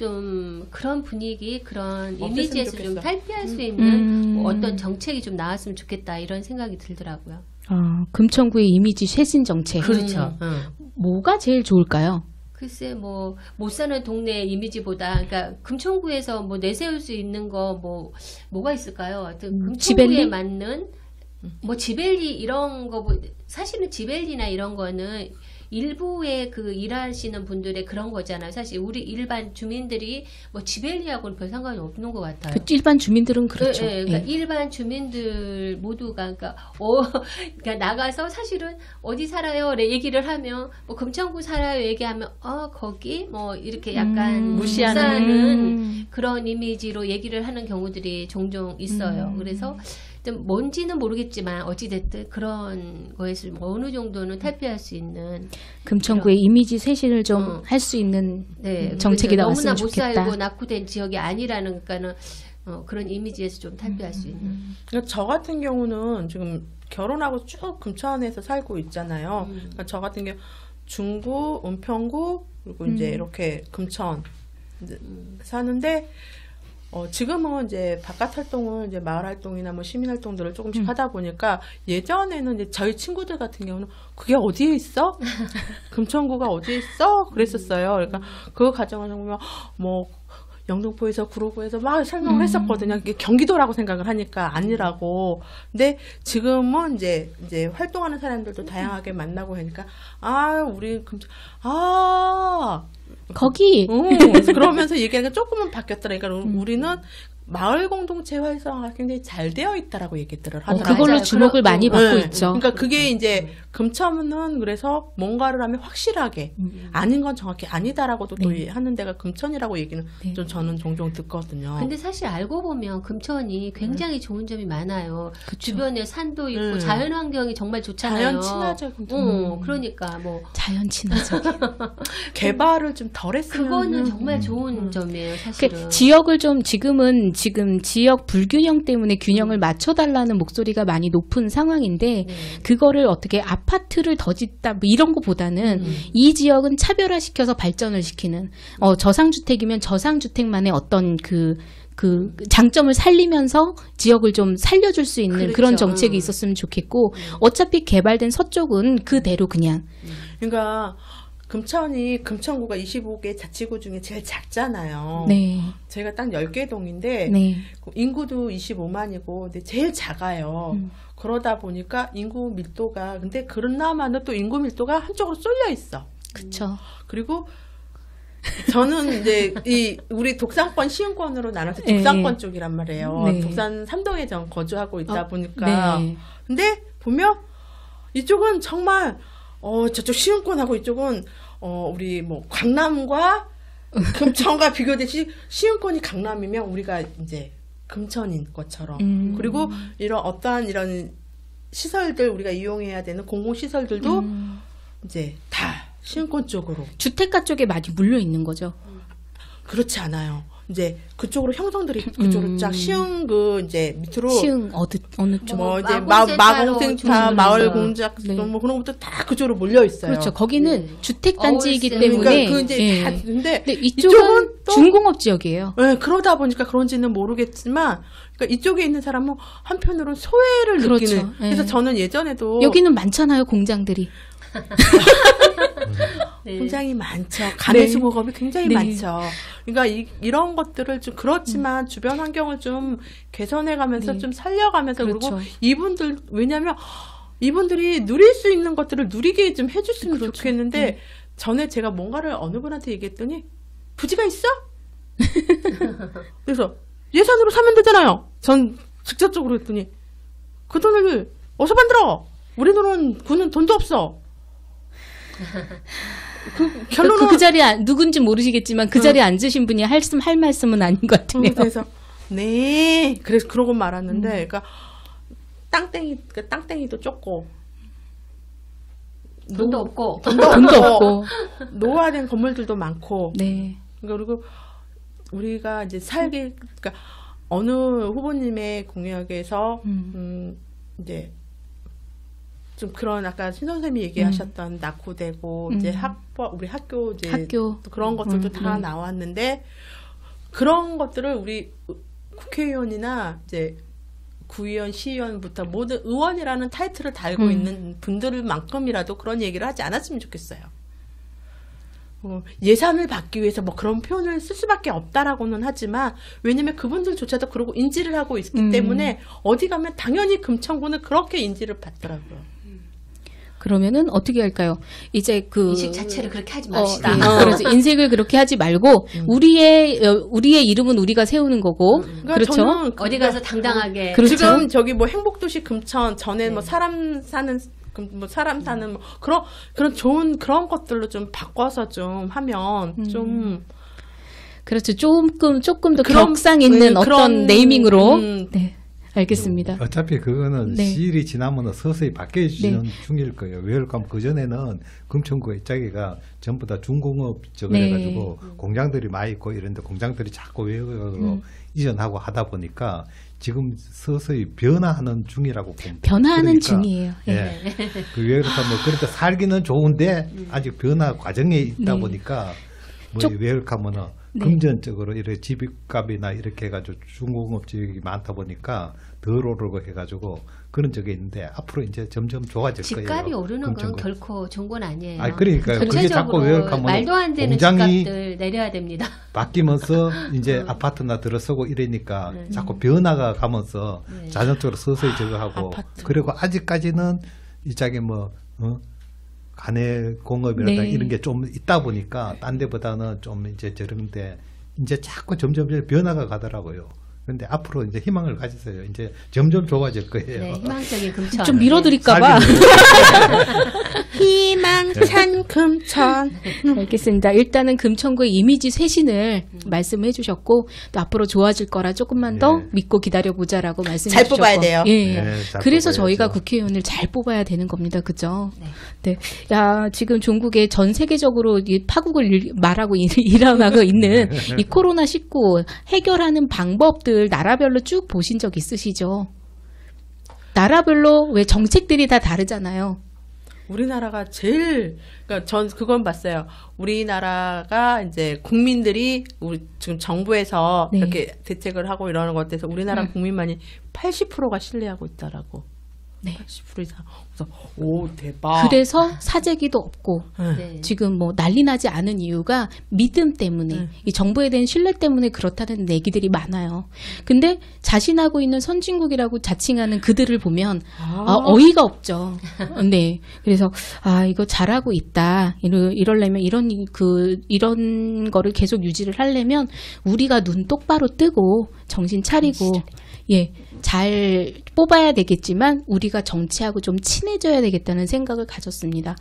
분위기, 그런
없었으면
이미지에서 좀
좋겠어.
탈피할 수 있는 뭐
음.
어떤 정책이 좀 나왔으면 좋겠다 이런 생각이 들더라고요.
금천구의 이미지 쇄신 정책.
그렇죠.
뭐가 제일 좋을까요?
글쎄 뭐 못 사는 동네 이미지보다 그러니까 금천구에서 뭐 내세울 수 있는 거 뭐가 있을까요? 하여튼 금천구에
지벨리?
맞는 뭐 지벨리 이런 거 사실은 지벨리나 이런 거는 일부의 그 일하시는 분들의 그런 거잖아요. 사실 우리 일반 주민들이 뭐 지벨리하고는 별 상관이 없는 것 같아요.
그 일반 주민들은 그렇죠.
네, 그러니까
예.
일반 주민들 모두가 그러니까 나가서 사실은 어디 살아요? 얘기를 하면 뭐 금천구 살아요 얘기하면 거기 뭐 이렇게 약간 무시하는 그런 이미지로 얘기를 하는 경우들이 종종 있어요. 그래서 좀 뭔지는 모르겠지만 어찌됐든 그런 거에서 어느 정도는 탈피할 수 있는
금천구의 이미지 쇄신을 좀 할 수 있는
네,
정책이
그래서
나왔으면
너무나 못
좋겠다.
살고 낙후된 지역이 아니라는 그러니까는 그런 이미지에서 좀 탈피할 수 있는.
그러니까 저 같은 경우는 지금 결혼하고 쭉 금천에서 살고 있잖아요. 그러니까 저 같은 경우 중구, 은평구 그리고 이제 이렇게 금천 사는데 지금은 이제 바깥 활동을 이제 마을 활동이나 뭐 시민 활동들을 조금씩 하다 보니까 예전에는 이제 저희 친구들 같은 경우는 그게 어디에 있어? 금천구가 어디에 있어? 그랬었어요. 그러니까 그 과정을 보면 뭐 영등포에서 구로구에서 막 설명을 했었거든요. 이게 경기도라고 생각을 하니까 아니라고. 근데 지금은 이제 활동하는 사람들도 다양하게 만나고 하니까 우리
거기
그래서 그러면서 얘기하니까 조금은 바뀌었더라. 그러니까 우리는 마을 공동체 활성화가 굉장히 잘 되어 있다라고 얘기들을 하더라고요.
그걸로
맞아요.
주목을 많이 받고
네.
있죠.
그러니까 그게 이제 금천은 그래서 뭔가를 하면 확실하게 아닌 건 정확히 아니다라고도 또 하는 데가 금천이라고 얘기는
네.
좀 저는 종종 듣거든요.
근데 사실 알고 보면 금천이 굉장히 좋은 점이 많아요.
그쵸.
주변에 산도 있고 자연 환경이 정말 좋잖아요.
자연 친화적 금천.
그러니까 뭐
자연 친화적.
개발을 좀 덜했으면
그거는 정말 좋은 점이에요, 사실은.
지역을 좀 지금 지역 불균형 때문에 균형을 맞춰달라는 목소리가 많이 높은 상황인데 그거를 어떻게 아파트를 더 짓다 뭐 이런 거보다는 이 지역은 차별화시켜서 발전을 시키는 저상주택이면 저상주택만의 어떤 그 장점을 살리면서 지역을 좀 살려줄 수 있는
그렇죠.
그런 정책이 있었으면 좋겠고 어차피 개발된 서쪽은 그대로 그냥
그러니까 금천구가 25개 자치구 중에 제일 작잖아요.
네.
저희가 딱 10개 동인데
네.
인구도 25만이고 근데 제일 작아요. 그러다 보니까 인구 밀도가 근데 그나마는 또 인구 밀도가 한쪽으로 쏠려 있어.
그쵸.
그리고 저는 이제 우리 독산권 시흥권으로 나눠서 독산권 쪽이란 말이에요.
네.
독산 3동에 전 거주하고 있다 보니까
네.
근데 보면 이쪽은 정말 저쪽 시흥권하고 이쪽은 우리 뭐 강남과 금천과 비교되시 시흥권이 강남이면 우리가 이제 금천인 것처럼 그리고 이런 시설들 우리가 이용해야 되는 공공시설들도 이제 다 시흥권 쪽으로
주택가 쪽에 많이 물려 있는 거죠.
그렇지 않아요. 이제 그쪽으로 형성들이 그쪽으로 쫙 시흥 이제 밑으로
시흥 어느 쪽?
뭐 이제
마공센터로
마공센터, 마을 공작
네.
뭐 그런 것도 다 그쪽으로 몰려 있어요.
그렇죠. 거기는 주택 단지이기
어울세.
때문에
그러니까 그 이제
예.
다 근데
근데 이쪽은
또
중공업 지역이에요.
네, 그러다 보니까 그런지는 모르겠지만 그러니까 이쪽에 있는 사람은 한편으로는 소외를
그렇죠.
느끼는. 그래서
예.
저는 예전에도
여기는 많잖아요, 공장들이.
네.
굉장히 많죠. 가내수공업이 굉장히
네.
많죠. 그러니까 이런 것들을 좀 그렇지만 주변 환경을 좀 개선해가면서
네.
좀 살려가면서
그렇죠.
그리고 이분들 왜냐하면 이분들이 누릴 수 있는 것들을 누리게 좀 해줬으면
그렇죠.
좋겠는데 전에 제가 뭔가를 어느 분한테 얘기했더니 부지가 있어? 그래서 예산으로 사면 되잖아요. 전 직접적으로 했더니 그 돈을 어디서 만들어? 우리 군은 돈도 없어. 결론은
그 자리에 누군지 모르시겠지만 그 자리에 앉으신 분이 할 말씀은 아닌 것 같아요.
그래서 네 그래서 그러고 말았는데 그러니까 땅땡이도 좁고
돈도 없고
돈도 없고.
노화된 건물들도 많고
네.
그리고 우리가 이제 그러니까 어느 후보님의 공약에서 이제 좀 그런 아까 신 선생님이 얘기하셨던 낙후되고 이제 우리 학교 이제 또 그런 것들도 다 나왔는데 그런 것들을 우리 국회의원이나 이제 구의원, 시의원부터 모든 의원이라는 타이틀을 달고 있는 분들만큼이라도 그런 얘기를 하지 않았으면 좋겠어요. 예산을 받기 위해서 뭐 그런 표현을 쓸 수밖에 없다라고는 하지만 왜냐면 그분들조차도 그러고 인지를 하고 있기 때문에 어디 가면 당연히 금천구는 그렇게 인지를 받더라고요.
그러면은 어떻게 할까요? 이제
인식 자체를 그렇게 하지 맙시다.
그래서 인식을 그렇게 하지 말고 우리의 이름은 우리가 세우는 거고
그러니까
그렇죠.
저는
어디 가서 당당하게
그렇죠.
지금 저기 뭐 행복도시 금천 전에 뭐 사람 사는 뭐 그런 좋은 그런 것들로 좀 바꿔서 좀 하면 좀
그렇죠. 조금 더
그런,
격상 있는 어떤
그런,
네이밍으로 네. 알겠습니다.
어차피 그거는
네.
시일이 지나면 서서히 바뀌어지는 중일 거예요. 왜 그럴까 하면 그전에는 금천구의 짝이가 전부 다 중공업 저거
네.
해가지고 공장들이 많이 있고 이런데 공장들이 자꾸 외곽으로 이전하고 하다 보니까 지금 서서히 변화하는 중이라고 봅니다.
변화하는
그러니까,
중이에요.
예. 왜 그렇다 면 그러니까 살기는 좋은데 아직 변화 과정에 있다
네.
보니까 뭐
쪽-
왜 그럴까 하면은
네.
금전적으로 이렇게 집값이나 이렇게 해가지고 중공업 지역이 많다 보니까 덜 오르고 해가지고 그런 적이 있는데 앞으로 이제 점점 좋아질 거예요.
집값이 오르는 건
금천구.
결코 좋은 건 아니에요.
아, 그러니까요. 그게 자꾸
전체적으로
왜 하면
말도 안 되는
공장이
집값들 내려야 됩니다.
바뀌면서 이제 아파트나 들어서고 이러니까 자꾸 변화가 가면서 자연적으로 서서히 저거 하고
아파트.
그리고 아직까지는 이쪽에 뭐 간의 공업이라든가
네.
이런 게 좀 있다 보니까 딴 데보다는 좀 이제 저런데 이제 자꾸 점점 변화가 가더라고요. 그런데 앞으로 이제 희망을 가지세요. 이제 점점 좋아질 거예요.
네, 희망적인 금천.
좀 밀어드릴까봐.
희망찬 금천.
알겠습니다. 일단은 금천구의 이미지 쇄신을 말씀해 주셨고 또 앞으로 좋아질 거라 조금만 더
네.
믿고 기다려보자라고 말씀해
잘
주셨고.
뽑아야 돼요.
예.
네, 잘
그래서
뽑아야죠.
저희가 국회의원을 잘 뽑아야 되는 겁니다. 그죠? 네. 야, 지금 종국에 전 세계적으로 이 파국을 말하고 일어나고 있는 이 코로나19 해결하는 방법들 나라별로 쭉 보신 적 있으시죠? 나라별로 왜 정책들이 다 다르잖아요.
우리나라가 제일, 그러니까 전 그건 봤어요. 우리나라가 이제 국민들이 우리 지금 정부에서
네.
이렇게 대책을 하고 이러는 것 같아서 우리나라 국민만이 80%가 신뢰하고 있다라고.
네.
80% 이상. 그래서 오 대박.
그래서 사재기도 없고
네.
지금 뭐 난리 나지 않은 이유가 믿음 때문에 이 정부에 대한 신뢰 때문에 그렇다는 얘기들이 많아요. 근데 자신하고 있는 선진국이라고 자칭하는 그들을 보면 어이가 없죠. 네. 그래서 이거 잘하고 있다. 이러려면 이런 거를 계속 유지를 하려면 우리가 눈 똑바로 뜨고 정신 차리고 예, 잘 뽑아야 되겠지만 우리가 정치하고 좀 친해져야 되겠다는 생각을 가졌습니다.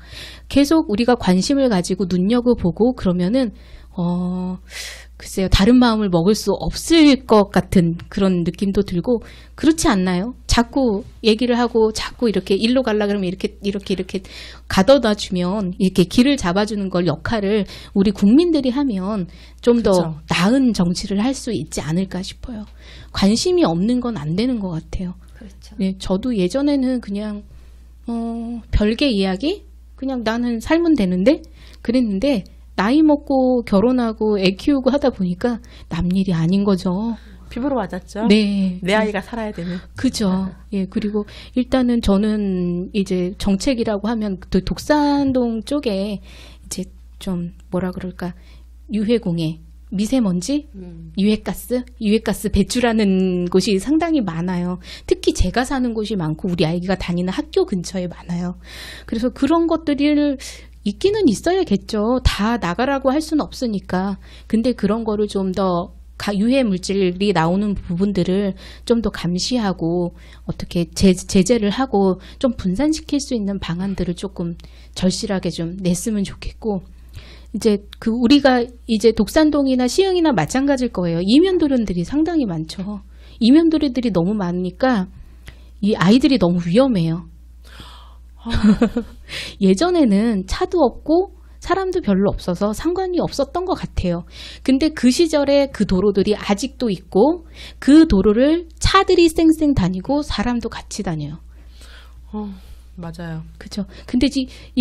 계속 우리가 관심을 가지고 눈여겨보고 그러면은 글쎄요, 다른 마음을 먹을 수 없을 것 같은 그런 느낌도 들고 그렇지 않나요? 자꾸 얘기를 하고 자꾸 이렇게 일로 가려 그러면 이렇게 가둬다 주면 이렇게 길을 잡아주는 걸 역할을 우리 국민들이 하면 좀 더
그쵸.
나은 정치를 할 수 있지 않을까 싶어요. 관심이 없는 건 안 되는 것 같아요.
그렇죠.
네, 저도 예전에는 그냥 별개 이야기? 그냥 나는 살면 되는데? 그랬는데 나이 먹고 결혼하고 애 키우고 하다 보니까 남 일이 아닌 거죠.
피부로 맞았죠.
네.
내 아이가 살아야 되는.
그죠. 예, 그리고 일단은 저는 이제 정책이라고 하면 또 독산동 쪽에 이제 좀 뭐라 그럴까, 유해공해, 미세먼지, 유해가스 배출하는 곳이 상당히 많아요. 특히 제가 사는 곳이 많고 우리 아이가 다니는 학교 근처에 많아요. 그래서 그런 것들을 있기는 있어야겠죠. 다 나가라고 할 수는 없으니까. 근데 그런 거를 좀 더 유해 물질이 나오는 부분들을 좀 더 감시하고 어떻게 제재를 하고 좀 분산시킬 수 있는 방안들을 조금 절실하게 좀 냈으면 좋겠고, 이제 우리가 이제 독산동이나 시흥이나 마찬가지일 거예요. 이면도련들이 상당히 많죠. 이면도련들이 너무 많으니까 이 아이들이 너무 위험해요. 예전에는 차도 없고 사람도 별로 없어서 상관이 없었던 것 같아요. 근데 그 시절에 그 도로들이 아직도 있고 그 도로를 차들이 쌩쌩 다니고 사람도 같이 다녀요.
맞아요.
그죠. 근데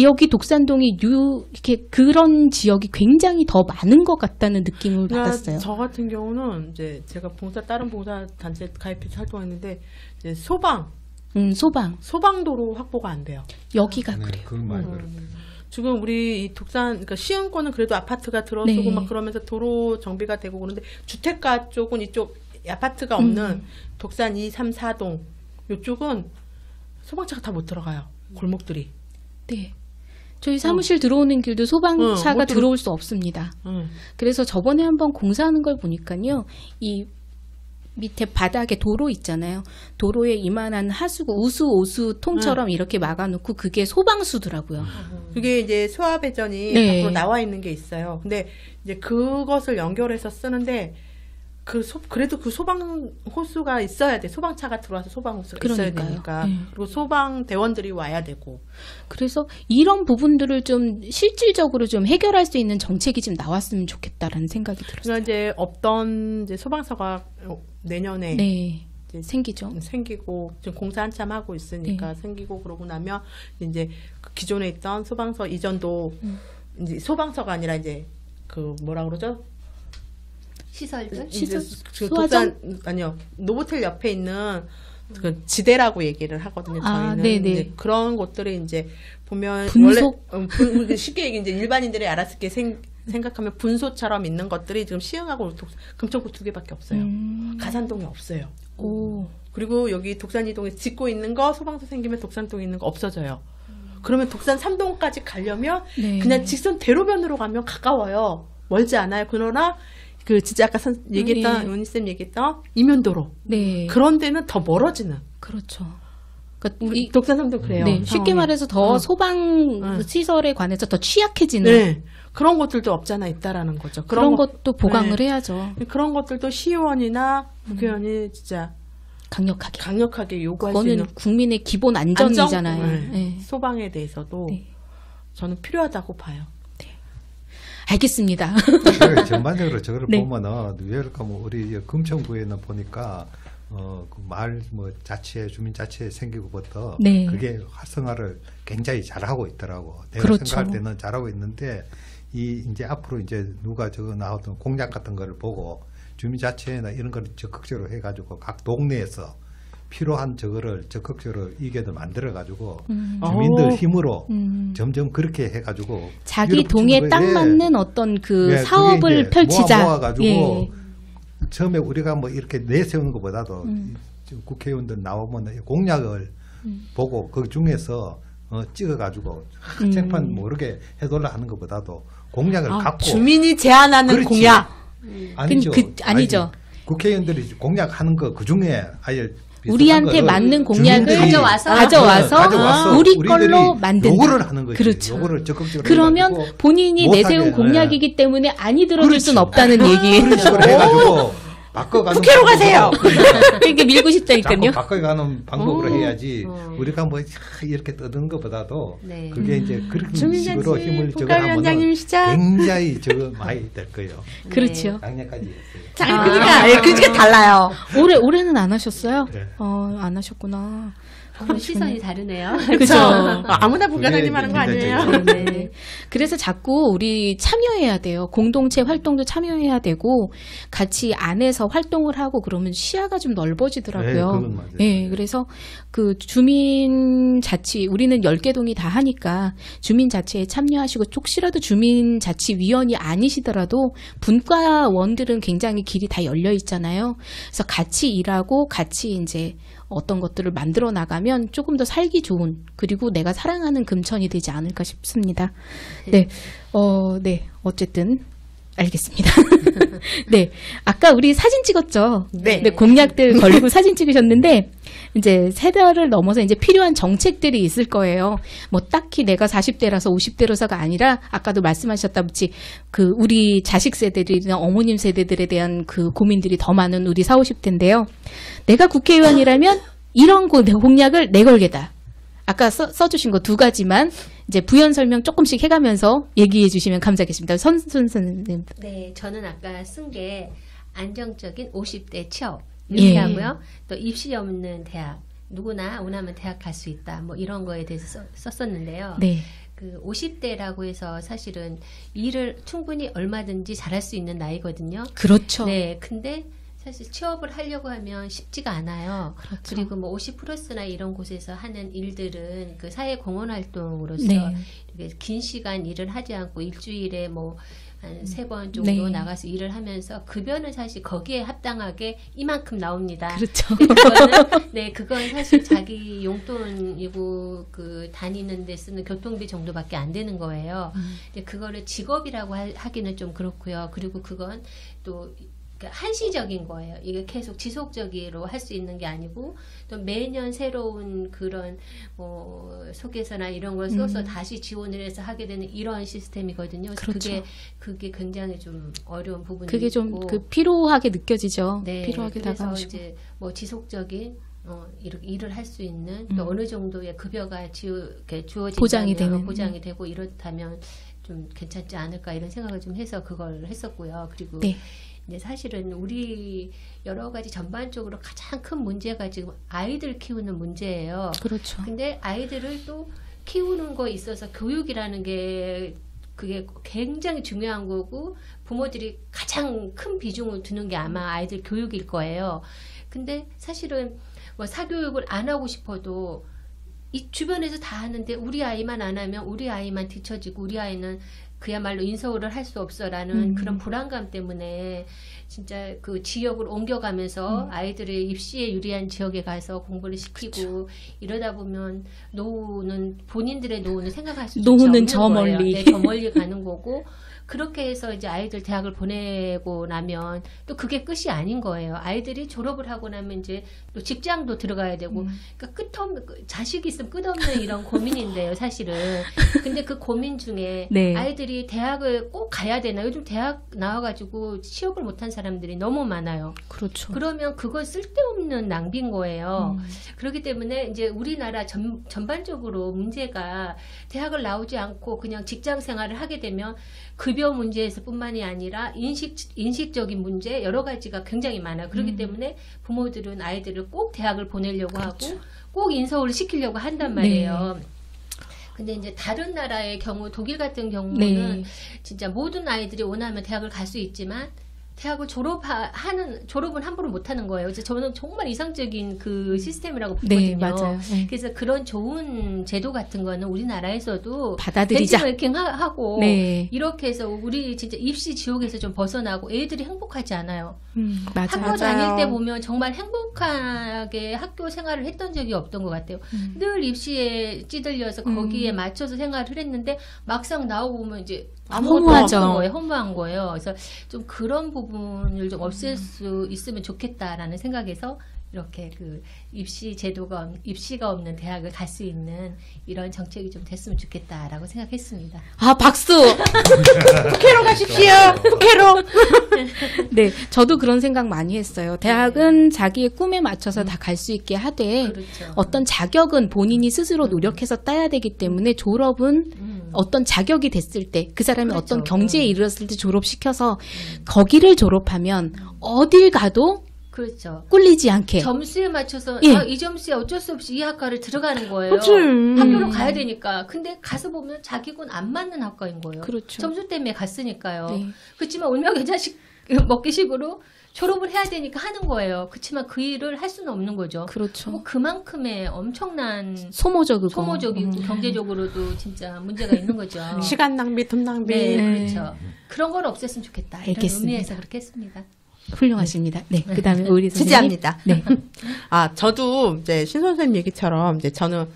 여기 독산동이 이렇게 그런 지역이 굉장히 더 많은 것 같다는 느낌을 받았어요.
저 같은 경우는 이제 제가 다른 봉사 단체 가입해서 활동했는데 이제 소방도로 확보가 안 돼요.
여기가
네,
그래요.
그건 많이 그래요.
지금 우리 이 그러니까 시흥권은 그래도 아파트가 들어서고
네.
막 그러면서 도로 정비가 되고 그런데 주택가 쪽은 이쪽 아파트가 없는 독산 2, 3, 4동 이쪽은 소방차가 다 못 들어가요. 골목들이.
네. 저희 사무실 들어오는 길도 소방차가
못
들어올 수 없습니다. 그래서 저번에 한번 공사하는 걸 보니까요, 이 밑에 바닥에 도로 있잖아요. 도로에 이만한 오수 통처럼 이렇게 막아놓고 그게 소방수더라고요.
그게 이제 소화배전이
네.
밖으로 나와 있는 게 있어요. 근데 이제 그것을 연결해서 쓰는데 그래도 그 소방 호수가 있어야 돼. 소방차가 들어와서 소방 호수가 있어야
그러니까요.
되니까.
네.
그리고 소방 대원들이 와야 되고.
그래서 이런 부분들을 좀 실질적으로 좀 해결할 수 있는 정책이 좀 나왔으면 좋겠다라는 생각이 들었어요.
그러니까 이제 없던 이제 소방서가 내년에
네.
이제
생기죠.
생기고 지금 공사 한참 하고 있으니까 생기고 그러고 나면 이제 그 기존에 있던 소방서 이전도 이제 소방서가 아니라 이제 그 뭐라 그러죠?
시설들?
이제
소화전?
아니요, 노보텔 옆에 있는 그 지대라고 얘기를 하거든요.
아,
저희는
네네.
이제 그런 곳들이 이제 보면
분소?
원래 쉽게 얘기 이제 일반인들이 알았을 때 생각하면 분소처럼 있는 것들이 지금 시흥하고 금천구 2개밖에 없어요. 가산동에 없어요.
오.
그리고 여기 독산이동에 짓고 있는 거 소방서 생기면 독산동에 있는 거 없어져요. 그러면 독산 3동까지 가려면
네.
그냥 직선 대로변으로 가면 가까워요. 멀지 않아요. 그러나 그 진짜 아까 얘기했던
네.
원희쌤 얘기했던 이면도로
네.
그런 데는 더 멀어지는.
그렇죠. 그러니까
우리 독산 3도 그래요.
네, 쉽게
상황이.
말해서 더 소방
응.
시설에 관해서 더 취약해지는
네. 그런 것들도 없잖아 있다라는 거죠.
그런 것도 보강을
네.
해야죠.
그런 것들도 시의원이나 국회의원이 진짜
강력하게
요구할 수
그거는
있는
국민의 기본 안전이잖아요.
안정?
네.
소방에 대해서도
네.
저는 필요하다고 봐요.
알겠습니다.
전반적으로 저걸
네.
보면은 예를 들면 우리 금천구에는 보니까 그 마을 뭐 자치회 주민자치회 생기고부터
네.
그게 활성화를 굉장히 잘하고 있더라고. 내가
그렇죠.
생각할 때는 잘하고 있는데 이제 앞으로 이제 누가 저거 나왔던 공약 같은 거를 보고 주민자치회나 이런 거를 적극적으로 해가지고 각 동네에서 필요한 저거를 적극적으로 이게도 만들어가지고 주민들
오.
힘으로 점점 그렇게 해가지고
자기 동에 딱 맞는 어떤 그 사업을 펼치자.
모아가지고
예.
처음에 우리가 뭐 이렇게 내세우는 것보다도 국회의원들 나오면 공약을 보고 그 중에서 찍어가지고 생판 모르게 해달라 하는 것보다도 공약을 갖고
주민이 제안하는
그렇지.
공약.
아니죠.
아니죠.
국회의원들이 공약하는 거 그 중에 아예
우리한테 맞는 공약을
주민들이
가져와서 우리 걸로 만든다.
요거를 하는 거지.
그렇죠.
요거를 적극적으로
그러면
해가지고
본인이
못하게,
내세운 공약이기 때문에 아니 들어줄
그렇지.
순 없다는 얘기예요.
그런 식으로 해가지고 바꿔가는
국회로 가세요.
그러니까 밀고 싶다니까요.
자꾸 바꿔가는 방법으로 해야지 우리가 뭐 이렇게 떠드는 것보다도
네.
그게 이제 그런
주민자치
식으로 힘을 저거
국가위원장님
하면
시작.
굉장히 저거 많이 될 거예요.
그렇죠.
강력까지 했어요.
그러니까 달라요.
올해는 안 하셨어요?
네.
안 하셨구나.
시선이 다르네요.
그렇죠. 아무나 부가장님 하는 거
그게
아니에요.
이제
네. 그래서 자꾸 우리 참여해야 돼요. 공동체 활동도 참여해야 되고 같이 안에서 활동을 하고 그러면 시야가 좀 넓어지더라고요.
네, 그건 맞아요.
네, 그래서 그 주민자치 우리는 10개 동이 다 하니까 주민자치에 참여하시고 혹시라도 주민자치위원이 아니시더라도 분과원들은 굉장히 길이 다 열려 있잖아요. 그래서 같이 일하고 같이 이제 어떤 것들을 만들어 나가면 조금 더 살기 좋은 그리고 내가 사랑하는 금천이 되지 않을까 싶습니다. 네, 어쨌든 알겠습니다. 네, 아까 우리 사진 찍었죠.
네.
공약들 걸리고 사진 찍으셨는데 이제 세대를 넘어서 이제 필요한 정책들이 있을 거예요. 뭐 딱히 내가 40대라서 50대로서가 아니라 아까도 말씀하셨다시피 그 우리 자식 세대들이나 어머님 세대들에 대한 그 고민들이 더 많은 우리 40, 50대인데요. 내가 국회의원이라면 이런 공약을 내걸겠다. 아까 써주신 거 2가지만 이제 부연 설명 조금씩 해가면서 얘기해 주시면 감사하겠습니다. 선생님.
네, 저는 아까 쓴 게 안정적인 50대 취업 이렇게
예.
하고요. 또 입시 없는 대학 누구나 원하면 대학 갈 수 있다. 뭐 이런 거에 대해서 썼었는데요.
네.
그 50대라고 해서 사실은 일을 충분히 얼마든지 잘할 수 있는 나이거든요.
그렇죠.
네, 근데 사실 취업을 하려고 하면 쉽지가 않아요.
그렇죠.
그리고 뭐 50 플러스나 이런 곳에서 하는 일들은 그 사회 공헌 활동으로서
네.
이렇게 긴 시간 일을 하지 않고 일주일에 뭐 한 3번 정도
네.
나가서 일을 하면서 급여는 사실 거기에 합당하게 이만큼 나옵니다.
그렇죠.
그건 사실 자기 용돈이고 그 다니는 데 쓰는 교통비 정도밖에 안 되는 거예요. 근데 그거를 직업이라고 하기는 좀 그렇고요. 그리고 그건 또 한시적인 거예요. 이게 계속 지속적으로 할 수 있는 게 아니고 또 매년 새로운 그런 소개서나 이런 걸 써서 다시 지원을 해서 하게 되는 이런 시스템이거든요. 그래서
그렇죠.
그게 굉장히 좀 어려운 부분이
그게 좀
있고
그 피로하게 느껴지죠.
네,
피로하게
그래서
다가오시고.
이제 뭐 지속적인 이렇게 일을 할 수 있는 또 어느 정도의 급여가 주어진다면 보장이 되고 이렇다면 좀 괜찮지 않을까 이런 생각을 좀 해서 그걸 했었고요. 그리고
네.
근데 사실은 우리 여러 가지 전반적으로 가장 큰 문제가 지금 아이들 키우는 문제예요.
그렇죠.
근데 아이들을 또 키우는 거에 있어서 교육이라는 게 그게 굉장히 중요한 거고 부모들이 가장 큰 비중을 두는 게 아마 아이들 교육일 거예요. 근데 사실은 뭐 사교육을 안 하고 싶어도 이 주변에서 다 하는데 우리 아이만 안 하면 우리 아이만 뒤처지고 우리 아이는 그야말로 인서울을 할 수 없어라는 그런 불안감 때문에 진짜 그 지역을 옮겨가면서 아이들의 입시에 유리한 지역에 가서 공부를 시키고 그쵸. 이러다 보면 노후는 본인들의 노후는 생각할 수
노후는
없는
저
거예요.
멀리.
네, 저 멀리 가는 거고 그렇게 해서 이제 아이들 대학을 보내고 나면 또 그게 끝이 아닌 거예요. 아이들이 졸업을 하고 나면 이제 또 직장도 들어가야 되고, 그러니까 끝없는, 자식이 있으면 끝없는 이런 고민인데요, 사실은. 근데 그 고민 중에
네.
아이들이 대학을 꼭 가야 되나? 요즘 대학 나와가지고 취업을 못한 사람들이 너무 많아요.
그렇죠.
그러면 그건 쓸데없는 낭비인 거예요. 그렇기 때문에 이제 우리나라 전반적으로 문제가 대학을 나오지 않고 그냥 직장 생활을 하게 되면 급여 문제에서 뿐만이 아니라 인식적인 문제 여러 가지가 굉장히 많아요. 그렇기 때문에 부모들은 아이들을 꼭 대학을 보내려고
그렇죠.
하고 꼭 인서울을 시키려고 한단 말이에요. 네. 근데 이제 다른 나라의 경우 독일 같은 경우는 네. 진짜 모든 아이들이 원하면 대학을 갈 수 있지만 대학을 졸업은 함부로 못하는 거예요. 그래서 저는 정말 이상적인 그 시스템이라고 보거든요.
네, 맞아요. 네.
그래서 그런 좋은 제도 같은 거는 우리나라에서도
받아들이자.
벤치마킹하고
네.
이렇게 해서 우리 진짜 입시 지옥에서 좀 벗어나고 애들이 행복하지 않아요.
맞아요.
학교 다닐 때 보면 정말 행복하게 학교 생활을 했던 적이 없던 것 같아요. 늘 입시에 찌들려서 거기에 맞춰서 생활을 했는데 막상 나오고 보면 이제 아무것도 없던 거예요. 허무한 거예요. 그래서 좀 그런 부분을 좀 없앨 수 있으면 좋겠다라는 생각에서 이렇게 그 입시가 없는 대학을 갈 수 있는 이런 정책이 좀 됐으면 좋겠다라고 생각했습니다.
아, 박수!
국회로 가십시오! 국회로!
네, 저도 그런 생각 많이 했어요. 대학은 자기의 꿈에 맞춰서 다 갈 수 있게 하되
그렇죠.
어떤 자격은 본인이 스스로 노력해서 따야 되기 때문에 졸업은 어떤 자격이 됐을 때 그 사람이
그렇죠.
어떤 경지에 이르렀을 때 졸업시켜서 거기를 졸업하면 어딜 가도
그렇죠.
꿀리지 않게.
점수에 맞춰서
예.
이 점수에 어쩔 수 없이 이 학과를 들어가는 거예요.
그치.
학교로 가야 되니까. 근데 가서 보면 자기군 안 맞는 학과인 거예요.
그렇죠.
점수 때문에 갔으니까요.
네.
그렇지만 울며계자식 먹기식으로 졸업을 해야 되니까 하는 거예요. 그렇지만 그 일을 할 수는 없는 거죠.
그렇죠.
뭐 그만큼의 엄청난
소모적이고
경제적으로도 진짜 문제가 있는 거죠.
시간 낭비, 돈 낭비.
네, 그렇죠. 그런 걸 없앴으면 좋겠다. 이런
알겠습니다.
의미에서 그렇게 했습니다.
훌륭하십니다. 네, 그다음에 우리 선생님.
지지합니다.
네.
아, 저도 이제 신 선생님 얘기처럼 이제 저는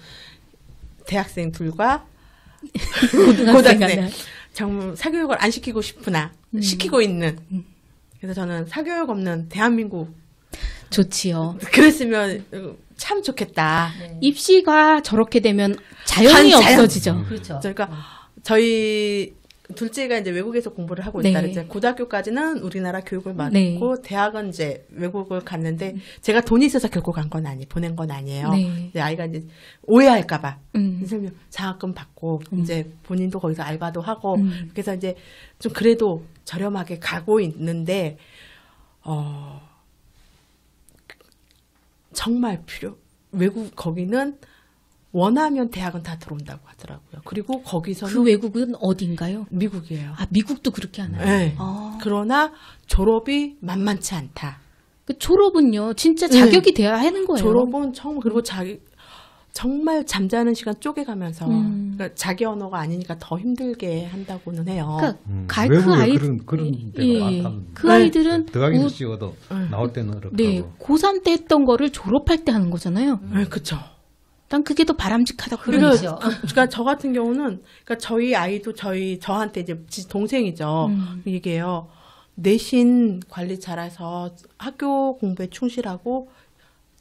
대학생 둘과 고등학생 정말 사교육을 안 시키고 싶으나 시키고 있는. 그래서 저는 사교육 없는 대한민국
좋지요.
그랬으면 참 좋겠다.
네.
입시가 저렇게 되면 자연이 없어지죠.
그렇죠.
그러니까 저희 둘째가 이제 외국에서 공부를 하고 있다.
네.
이제 고등학교까지는 우리나라 교육을 받고
네.
대학은 이제 외국을 갔는데 제가 돈이 있어서 결국 보낸 건 아니에요.
네.
이제 아이가 이제 오해할까봐 선생님 장학금 받고 이제 본인도 거기서 알바도 하고 그래서 이제 좀 그래도 저렴하게 가고 있는데 정말 외국 거기는 원하면 대학은 다 들어온다고 하더라고요. 그리고 거기서는
그 외국은 어딘가요?
미국이에요.
아, 미국도 그렇게 하나요?
네.
아.
그러나 졸업이 만만치 않다.
그 졸업은요, 진짜 자격이 돼야 하는 거예요.
졸업은 그리고 정말 잠자는 시간 쪼개가면서 그러니까 자기 언어가 아니니까 더 힘들게 한다고는 해요.
그러니까
외국에
아이들
그런 데가 많다는.
그 아이들은
대학에서 찍어도 나올 때는 어렵다고.
네, 고3 때 했던 거를 졸업할 때 하는 거잖아요.
네, 그렇죠.
난 그게 더 바람직하다고
그렇죠.
그러니까 저 같은 경우는 그러니까 저희 아이도 저한테 이제 동생이죠. 얘기해요. 내신 관리 잘해서 학교 공부에 충실하고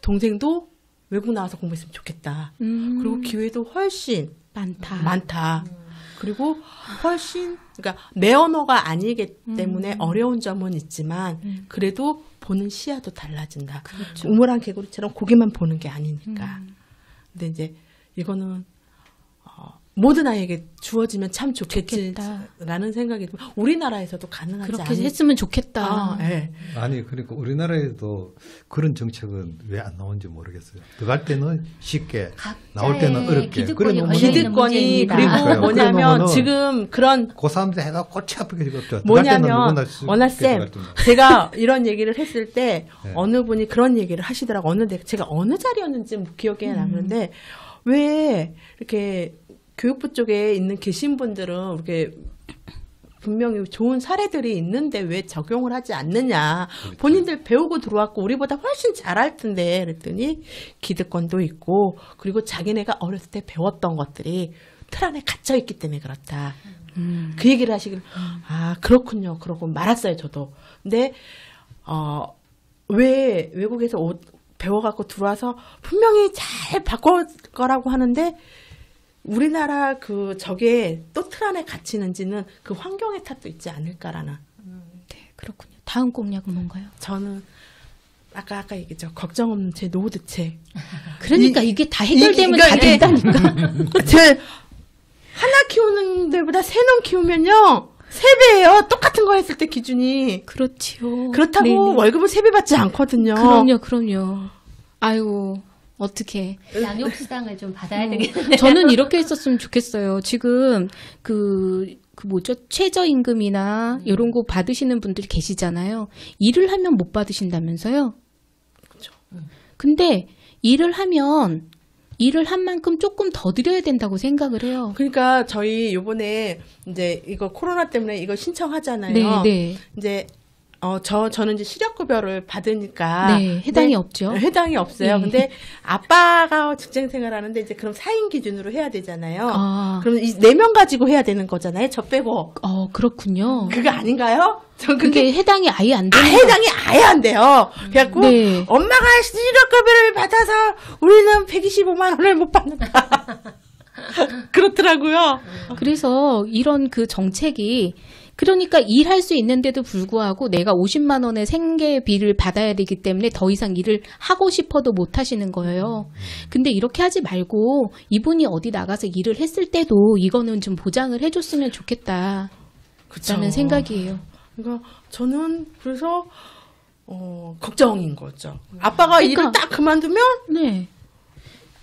동생도 외국 나와서 공부했으면 좋겠다. 그리고 기회도 훨씬 많다. 그리고 훨씬 그러니까 내 언어가 아니기 때문에 어려운 점은 있지만 그래도 보는 시야도 달라진다.
그렇죠.
우물안 개구리처럼 고기만 보는 게 아니니까. 근데 이제 이거는 모든 아이에게 주어지면 참
좋겠다.
좋겠지라는 생각이 들어요. 우리나라에서도 가능하지
그렇게
않을까.
했으면 좋겠다.
아, 네.
아니 그러니까 우리나라에도 그런 정책은 왜 안 나온지 모르겠어요. 들어갈 때는 쉽게 나올 때는 어렵게.
기득권이
그래 놓으면-
걸려 있는
기득권이
문제입니다.
그리고
그러니까요.
뭐냐면
그러면은
지금 그런
그 사람들 해가 골치 아프게 죽었죠.
뭐냐면 원아쌤 제가 이런 얘기를 했을 때
네.
어느 분이 그런 얘기를 하시더라고. 제가 어느 자리였는지 기억이 나는데 왜 이렇게 교육부 쪽에 계신 분들은 이렇게 분명히 좋은 사례들이 있는데 왜 적용을 하지 않느냐.
그렇죠.
본인들 배우고 들어왔고 우리보다 훨씬 잘할 텐데 그랬더니 기득권도 있고 그리고 자기네가 어렸을 때 배웠던 것들이 틀 안에 갇혀 있기 때문에 그렇다. 그 얘기를 하시길 아 그렇군요. 그러고 말았어요 저도. 근데 왜 외국에서 배워갖고 들어와서 분명히 잘 바꿀 거라고 하는데 우리나라 저게 또 틀 안에 갇히는지는 그 환경의 탓도 있지 않을까라는.
네, 그렇군요. 다음 공약은 뭔가요?
저는 아까 얘기했죠. 걱정 없는 제 노후 대책.
그러니까 이게 다 해결되면 다
이게-
된다니까.
제 하나 키우는 데보다 세 놈 키우면요 3배예요. 똑같은 거 했을 때 기준이.
그렇지요.
그렇다고
네네.
월급을 3배 받지 않거든요.
그럼요. 아이고, 어떡해.
양육수당을 좀 받아야 되겠네요.
저는 이렇게 했었으면 좋겠어요. 지금 뭐죠? 최저임금이나 이런 거 받으시는 분들이 계시잖아요. 일을 하면 못 받으신다면서요?
그렇죠.
근데 일을 한 만큼 조금 더 드려야 된다고 생각을 해요.
그러니까 저희 요번에 이제 이거 코로나 때문에 이거 신청하잖아요.
네, 네.
이제 저는 이제 시력급여를 받으니까
네, 해당이
근데
없죠.
해당이 없어요.
네.
근데 아빠가 직장 생활하는데 이제 그럼 4인 기준으로 해야 되잖아요.
아.
그러면 이 4명 가지고 해야 되는 거잖아요. 저 빼고.
그렇군요.
그거 아닌가요? 전
그게 해당이 아예 안 되는
해당이 아예 안 돼요. 그래갖고
네.
엄마가 시력급여를 받아서 우리는 125만 원을 못 받는다. 그렇더라고요.
그래서 이런 그 정책이 그러니까 일할 수 있는데도 불구하고 내가 50만 원의 생계비를 받아야 되기 때문에 더 이상 일을 하고 싶어도 못 하시는 거예요. 근데 이렇게 하지 말고 이분이 어디 나가서 일을 했을 때도 이거는 좀 보장을 해줬으면 좋겠다라는
그쵸.
생각이에요.
그러니까 저는 그래서 걱정인 거죠. 아빠가
그러니까.
일을 딱 그만두면
네.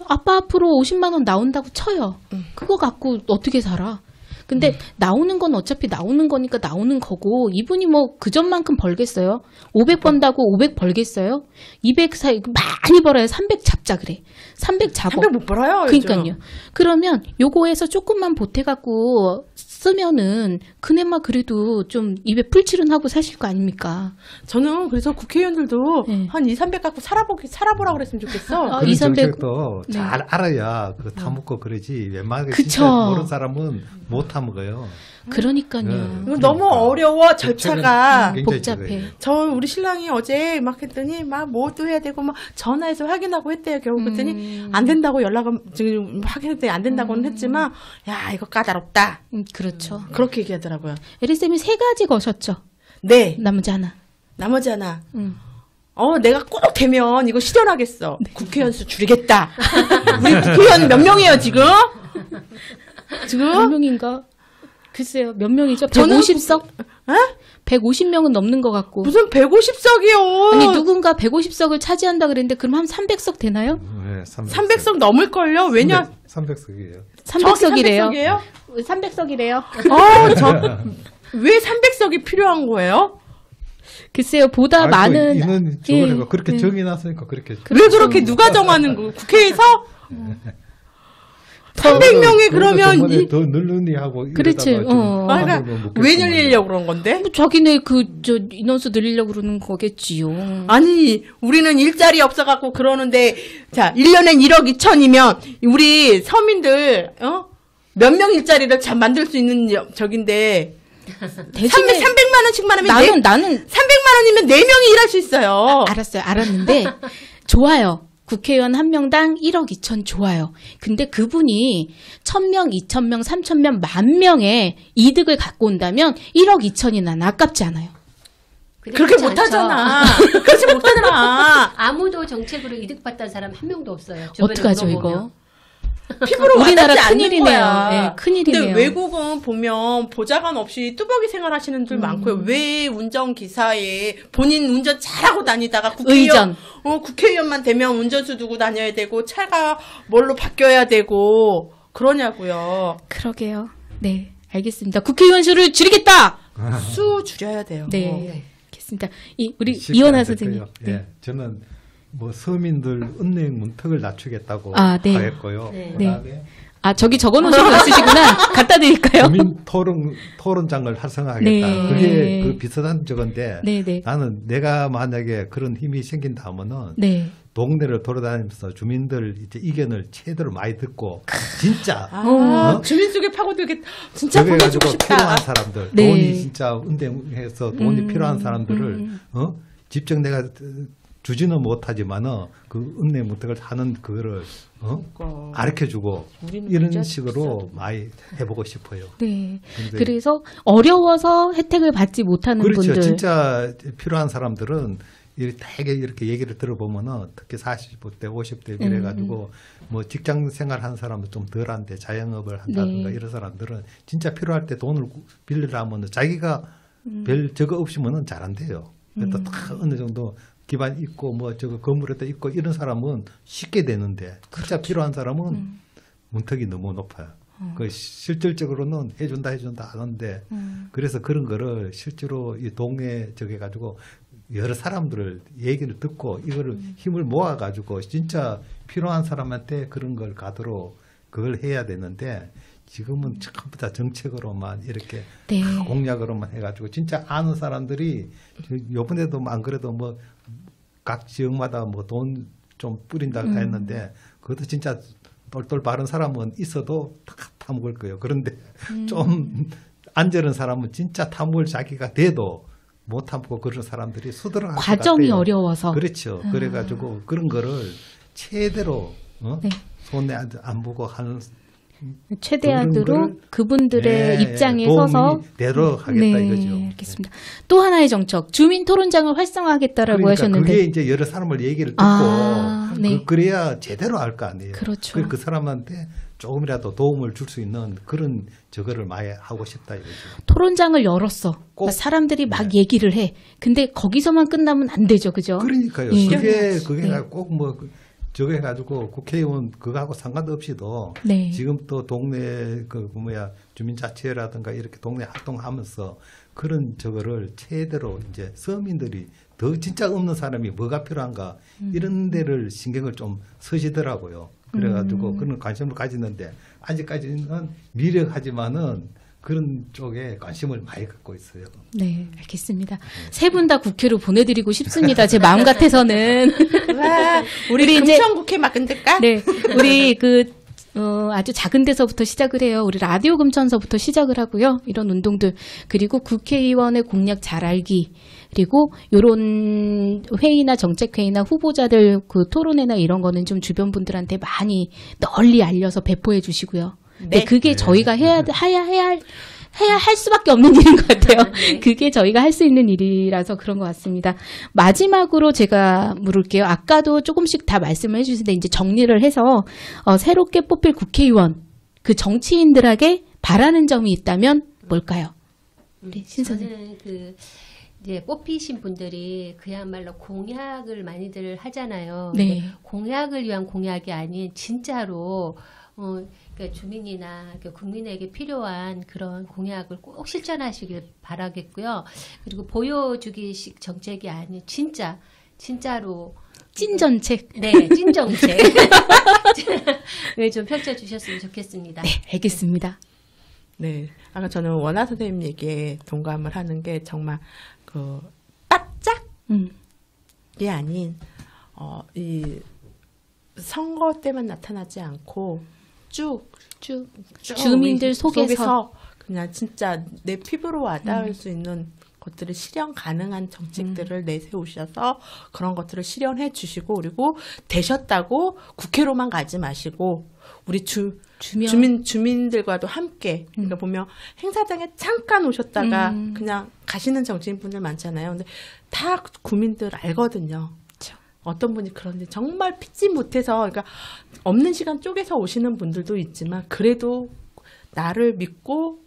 아빠 앞으로 50만 원 나온다고 쳐요. 그거 갖고 어떻게 살아? 근데 나오는 건 어차피 나오는 거니까 나오는 거고 이분이 뭐 그전만큼 벌겠어요? 500 번다고 500 벌겠어요? 200 많이 벌어야 300 잡자 그래. 300 잡어.
300 못 벌어요. 요즘.
그러니까요. 그러면 요거에서 조금만 보태갖고 쓰면은 그네마 그래도 좀 입에 풀칠은 하고 사실 거 아닙니까?
저는 그래서 국회의원들도
네.
한 2, 300 갖고 살아보라 그랬으면 좋겠어.
아,
그런
2, 300
정책도
네.
잘 알아야 그거 타먹고 그러지. 웬만하게
그쵸.
진짜 모르는 사람은 못 타먹어요.
그러니까요.
네.
이거 너무 어려워 절차가.
굉장히
복잡해.
저거예요.
저 우리 신랑이 어제 막 했더니 막 뭐도 해야 되고 막 전화해서 확인하고 했대요. 결국 그랬더니 안 된다고 연락은 지금 확인했더니 안 된다고는 했지만 야 이거 까다롭다.
그렇죠.
그렇게 얘기하더라고요.
에리쌤이 3가지 거셨죠?
네.
나머지 하나.
나머지 하나.
음.
내가 꼭 되면 이거 실현하겠어. 국회의원 수 줄이겠다. 우리 국회의원 몇 명이에요 지금?
몇 명인가? 글쎄요, 몇 명이죠?
저는
150석?
에?
150명은 넘는 것 같고.
무슨 150석이요?
아니, 누군가 150석을 차지한다 그랬는데, 그럼 한 300석 되나요?
네,
300석 넘을걸요? 왜냐?
300석이에요.
300석이래요.
300석이에요?
300석이래요.
왜 300석이 필요한 거예요?
글쎄요, 보다
아이고,
많은.
인원
예,
저거가 그렇게
예.
정해놨으니까 그렇게.
왜 그렇게 누가 정하는 거? 국회에서?
더-
300명이 그러면
더 늘느니 하고
그렇지,
이러다가 좀
어.
그러니까
하면 뭐
왜
먹겠구만.
늘리려고 그런 건데?
뭐 자기네 인원수 늘리려고 그러는 거겠지요.
아니, 우리는 일자리 없어갖고 그러는데, 자, 1년엔 1억 2천이면, 우리 서민들, 몇 명 일자리를 참 만들 수 있는 적인데,
대신에
300만 원씩만 하면
나는
300만 원이면 4명이 일할 수 있어요.
알았어요. 알았는데 좋아요. 국회의원 한 명당 1억 2천 좋아요. 근데 그분이 1,000명, 2,000명, 3,000명, 10,000명의 이득을 갖고 온다면 1억 2천이 난 아깝지 않아요.
그렇게
그렇지
못하잖아.
않죠.
그렇지 못하잖아.
아무도 정책으로 이득 봤다는 사람 한 명도 없어요. 주변에
어떡하죠,
물어보면.
이거?
피부로
우리나라
와닿지 않는
큰일이네요.
거야.
네, 큰일이네요.
근데 외국은 보면 보좌관 없이 뚜벅이 생활하시는 분들 많고요. 왜 운전기사에 본인 운전 잘하고 다니다가
의전.
국회의원만 되면 운전수 두고 다녀야 되고 차가 뭘로 바뀌어야 되고 그러냐고요.
그러게요. 네, 알겠습니다. 국회의원 수를 줄이겠다.
수 줄여야 돼요.
네, 알겠습니다. 우리
쉽게
이원하
안
선생님.
될까요? 예, 저는 뭐 서민들 은행 문턱을 낮추겠다고
네.
하였고요.
네.
그다음에
저기 적어놓으신 거 있으시구나. 갖다 드릴까요?
주민 토론장을 활성화하겠다.
네.
그게 그 비슷한 저건데
네.
나는 내가 만약에 그런 힘이 생긴다면은
네.
동네를 돌아다니면서 주민들 이제 의견을 최대로 많이 듣고 진짜
주민 속에 파고들게 진짜
저게
보내주고
가지고
싶다.
필요한 사람들
네.
돈이 진짜 은행에서 돈이 필요한 사람들을 직접 내가 주지는 못하지만은 그 은행 문턱을 하는 그거를 가르쳐주고
우리는
이런
진짜
식으로 많이 해보고 싶어요.
네.
근데
그래서 어려워서 혜택을 받지 못하는
그렇죠.
분들.
진짜 필요한 사람들은 되게 이렇게 얘기를 들어보면은 특히 40대, 50대 이래가지고 뭐 직장 생활 하는 사람은 좀 덜한데 자영업을 한다든가
네.
이런 사람들은 진짜 필요할 때 돈을 빌리려면 자기가 별 저거 없이면은 잘 안 돼요. 그래도 다 어느 정도 기반 있고 뭐 저거 건물에도 있고 이런 사람은 쉽게 되는데 진짜 필요한 사람은 문턱이 너무 높아요. 그 실질적으로는 해준다 하는데 그래서 그런 거를 실제로 이 동네 저기 가지고 여러 사람들을 얘기를 듣고 이거를 힘을 모아 가지고 진짜 필요한 사람한테 그런 걸 가도록 그걸 해야 되는데 지금은 전부 다 정책으로만 이렇게
네.
다 공약으로만 해가지고 진짜 아는 사람들이 요번에도 안 그래도 뭐 각 지역마다 뭐 돈 좀 뿌린다고 했는데 그것도 진짜 똘똘 바른 사람은 있어도 다 타먹을 거예요. 그런데 좀 안전한 사람은 진짜 타먹을 자기가 돼도 못 타먹고 그런 사람들이 수두룩할 것
과정이
같아요.
어려워서.
그렇죠. 그래가지고 그런 거를 최대로
네.
손에 안 보고 하는
최대한으로 그분들의
네,
입장에
도움이
서서
되도록 하겠다
네,
이거죠.
알겠습니다. 또 하나의 정책, 주민 토론장을 활성화하겠다라고
그러니까
하셨는데
그게 이제 여러 사람을 얘기를 듣고
네.
그래야 제대로 알 거 아니에요.
그렇죠.
그 사람한테 조금이라도 도움을 줄 수 있는 그런 저거를 많이 하고 싶다 이거죠.
토론장을 열었어.
꼭.
그러니까 사람들이 막 얘기를 해. 근데 거기서만 끝나면 안 되죠, 그죠?
그러니까요.
예.
그게
네.
꼭 뭐 저거 해가지고 국회의원 그거하고 상관없이도
네.
지금 또 동네 주민자치회라든가 이렇게 동네 활동하면서 그런 저거를 최대로 이제 서민들이 더 진짜 없는 사람이 뭐가 필요한가 이런 데를 신경을 좀 쓰시더라고요. 그래가지고 그런 관심을 가지는데 아직까지는 미력하지만은 그런 쪽에 관심을 많이 갖고 있어요.
네, 알겠습니다. 세 분 다 국회로 보내드리고 싶습니다. 제 마음 같아서는.
와, 우리
이제
금천국회 만들까?
네, 우리 아주 작은 데서부터 시작을 해요. 우리 라디오 금천서부터 시작을 하고요. 이런 운동들. 그리고 국회의원의 공약 잘 알기. 그리고 요런 회의나 정책회의나 후보자들 그 토론회나 이런 거는 좀 주변 분들한테 많이 널리 알려서 배포해 주시고요. 네, 그게 저희가 해야 할 수밖에 없는 일인 것 같아요. 그게 저희가 할 수 있는 일이라서 그런 것 같습니다. 마지막으로 제가 물을게요. 아까도 조금씩 다 말씀을 해주시는데 이제 정리를 해서 새롭게 뽑힐 국회의원 그 정치인들에게 바라는 점이 있다면 뭘까요? 우리 신 선생님.
저는 이제 뽑히신 분들이 그야말로 공약을 많이들 하잖아요.
네.
근데 공약을 위한 공약이 아닌 진짜로 그러니까 주민이나 국민에게 필요한 그런 공약을 꼭 실천하시길 바라겠고요. 그리고 보여주기식 정책이 아닌 진짜로
찐정책.
네, 찐정책. 좀 펼쳐주셨으면 좋겠습니다.
네, 알겠습니다.
네. 아까 저는 원하 선생님 얘기에 동감을 하는 게 정말 바짝이 아닌 이 선거 때만 나타나지 않고 쭉
주민들 속에서
그냥 진짜 내 피부로 와닿을 수 있는 것들을 실현 가능한 정책들을 내세우셔서 그런 것들을 실현해 주시고 그리고 되셨다고 국회로만 가지 마시고 우리 주민들과도 함께 그러니까 보면 행사장에 잠깐 오셨다가 그냥 가시는 정치인분들 많잖아요. 근데 다 국민들 알거든요. 어떤 분이 그런데 정말 피지 못해서 그러니까 없는 시간 쪼개서 오시는 분들도 있지만 그래도 나를 믿고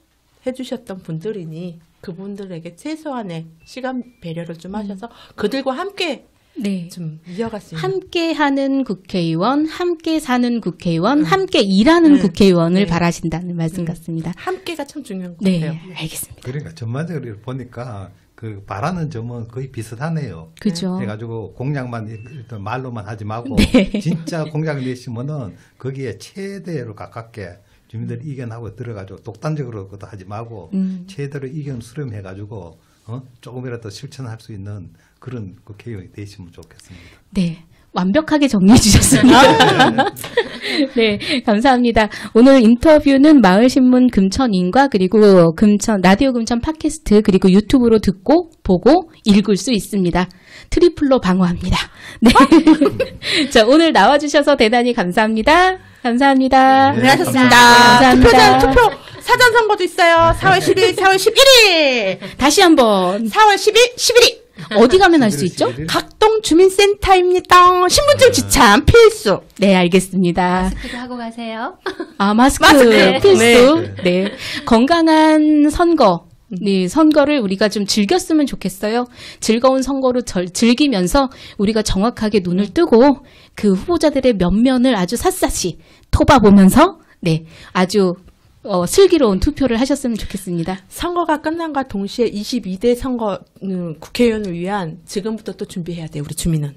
해주셨던 분들이니 그분들에게 최소한의 시간 배려를 좀 하셔서 그들과 함께
네.
좀 이어갈 수 있는
함께하는 국회의원, 함께 사는 국회의원, 함께 일하는 국회의원을
네.
바라신다는 말씀 같습니다.
함께가 참 중요한 것
네,
같아요.
알겠습니다.
그러니까 전반적으로 보니까 그 바라는 점은 거의 비슷하네요.
그죠.
해가지고 공약만 일단 말로만 하지 말고
네.
진짜 공약 내시면은 거기에 최대로 가깝게 주민들 의견하고 들어가지고 독단적으로 그것도 하지 말고 최대로 의견 수렴해가지고 조금이라도 실천할 수 있는 그런 국회의원이 되시면 좋겠습니다.
네. 완벽하게 정리해 주셨습니다. 네, 감사합니다. 오늘 인터뷰는 마을신문 금천인과 그리고 라디오 금천 팟캐스트 그리고 유튜브로 듣고 보고 읽을 수 있습니다. 트리플로 방어합니다. 네. 자, 오늘 나와주셔서 대단히 감사합니다. 감사합니다.
네,
고생하셨습니다.
감사합니다.
투표 사전 선거도 있어요. 4월 10일, 4월 11일.
다시 한번
4월 10일, 11일.
어디 가면 알 수 있죠?
각동 주민센터입니다. 신분증 지참 필수.
네, 알겠습니다.
마스크도 하고 가세요.
아, 마스크
마스크.
필수. 네. 건강한 선거. 네, 선거를 우리가 좀 즐겼으면 좋겠어요. 즐거운 선거로 즐기면서 우리가 정확하게 눈을 뜨고 그 후보자들의 면면을 아주 샅샅이 톱아보면서 네, 아주 슬기로운 투표를 하셨으면 좋겠습니다.
선거가 끝난과 동시에 22대 선거 국회의원을 위한 지금부터 또 준비해야 돼요. 우리 주민은.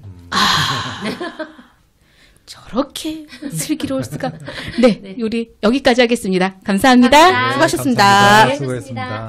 저렇게 슬기로울 수가. 네, 우리 여기까지 하겠습니다. 감사합니다.
감사합니다.
수고하셨습니다.
감사합니다.
네,
수고했습니다.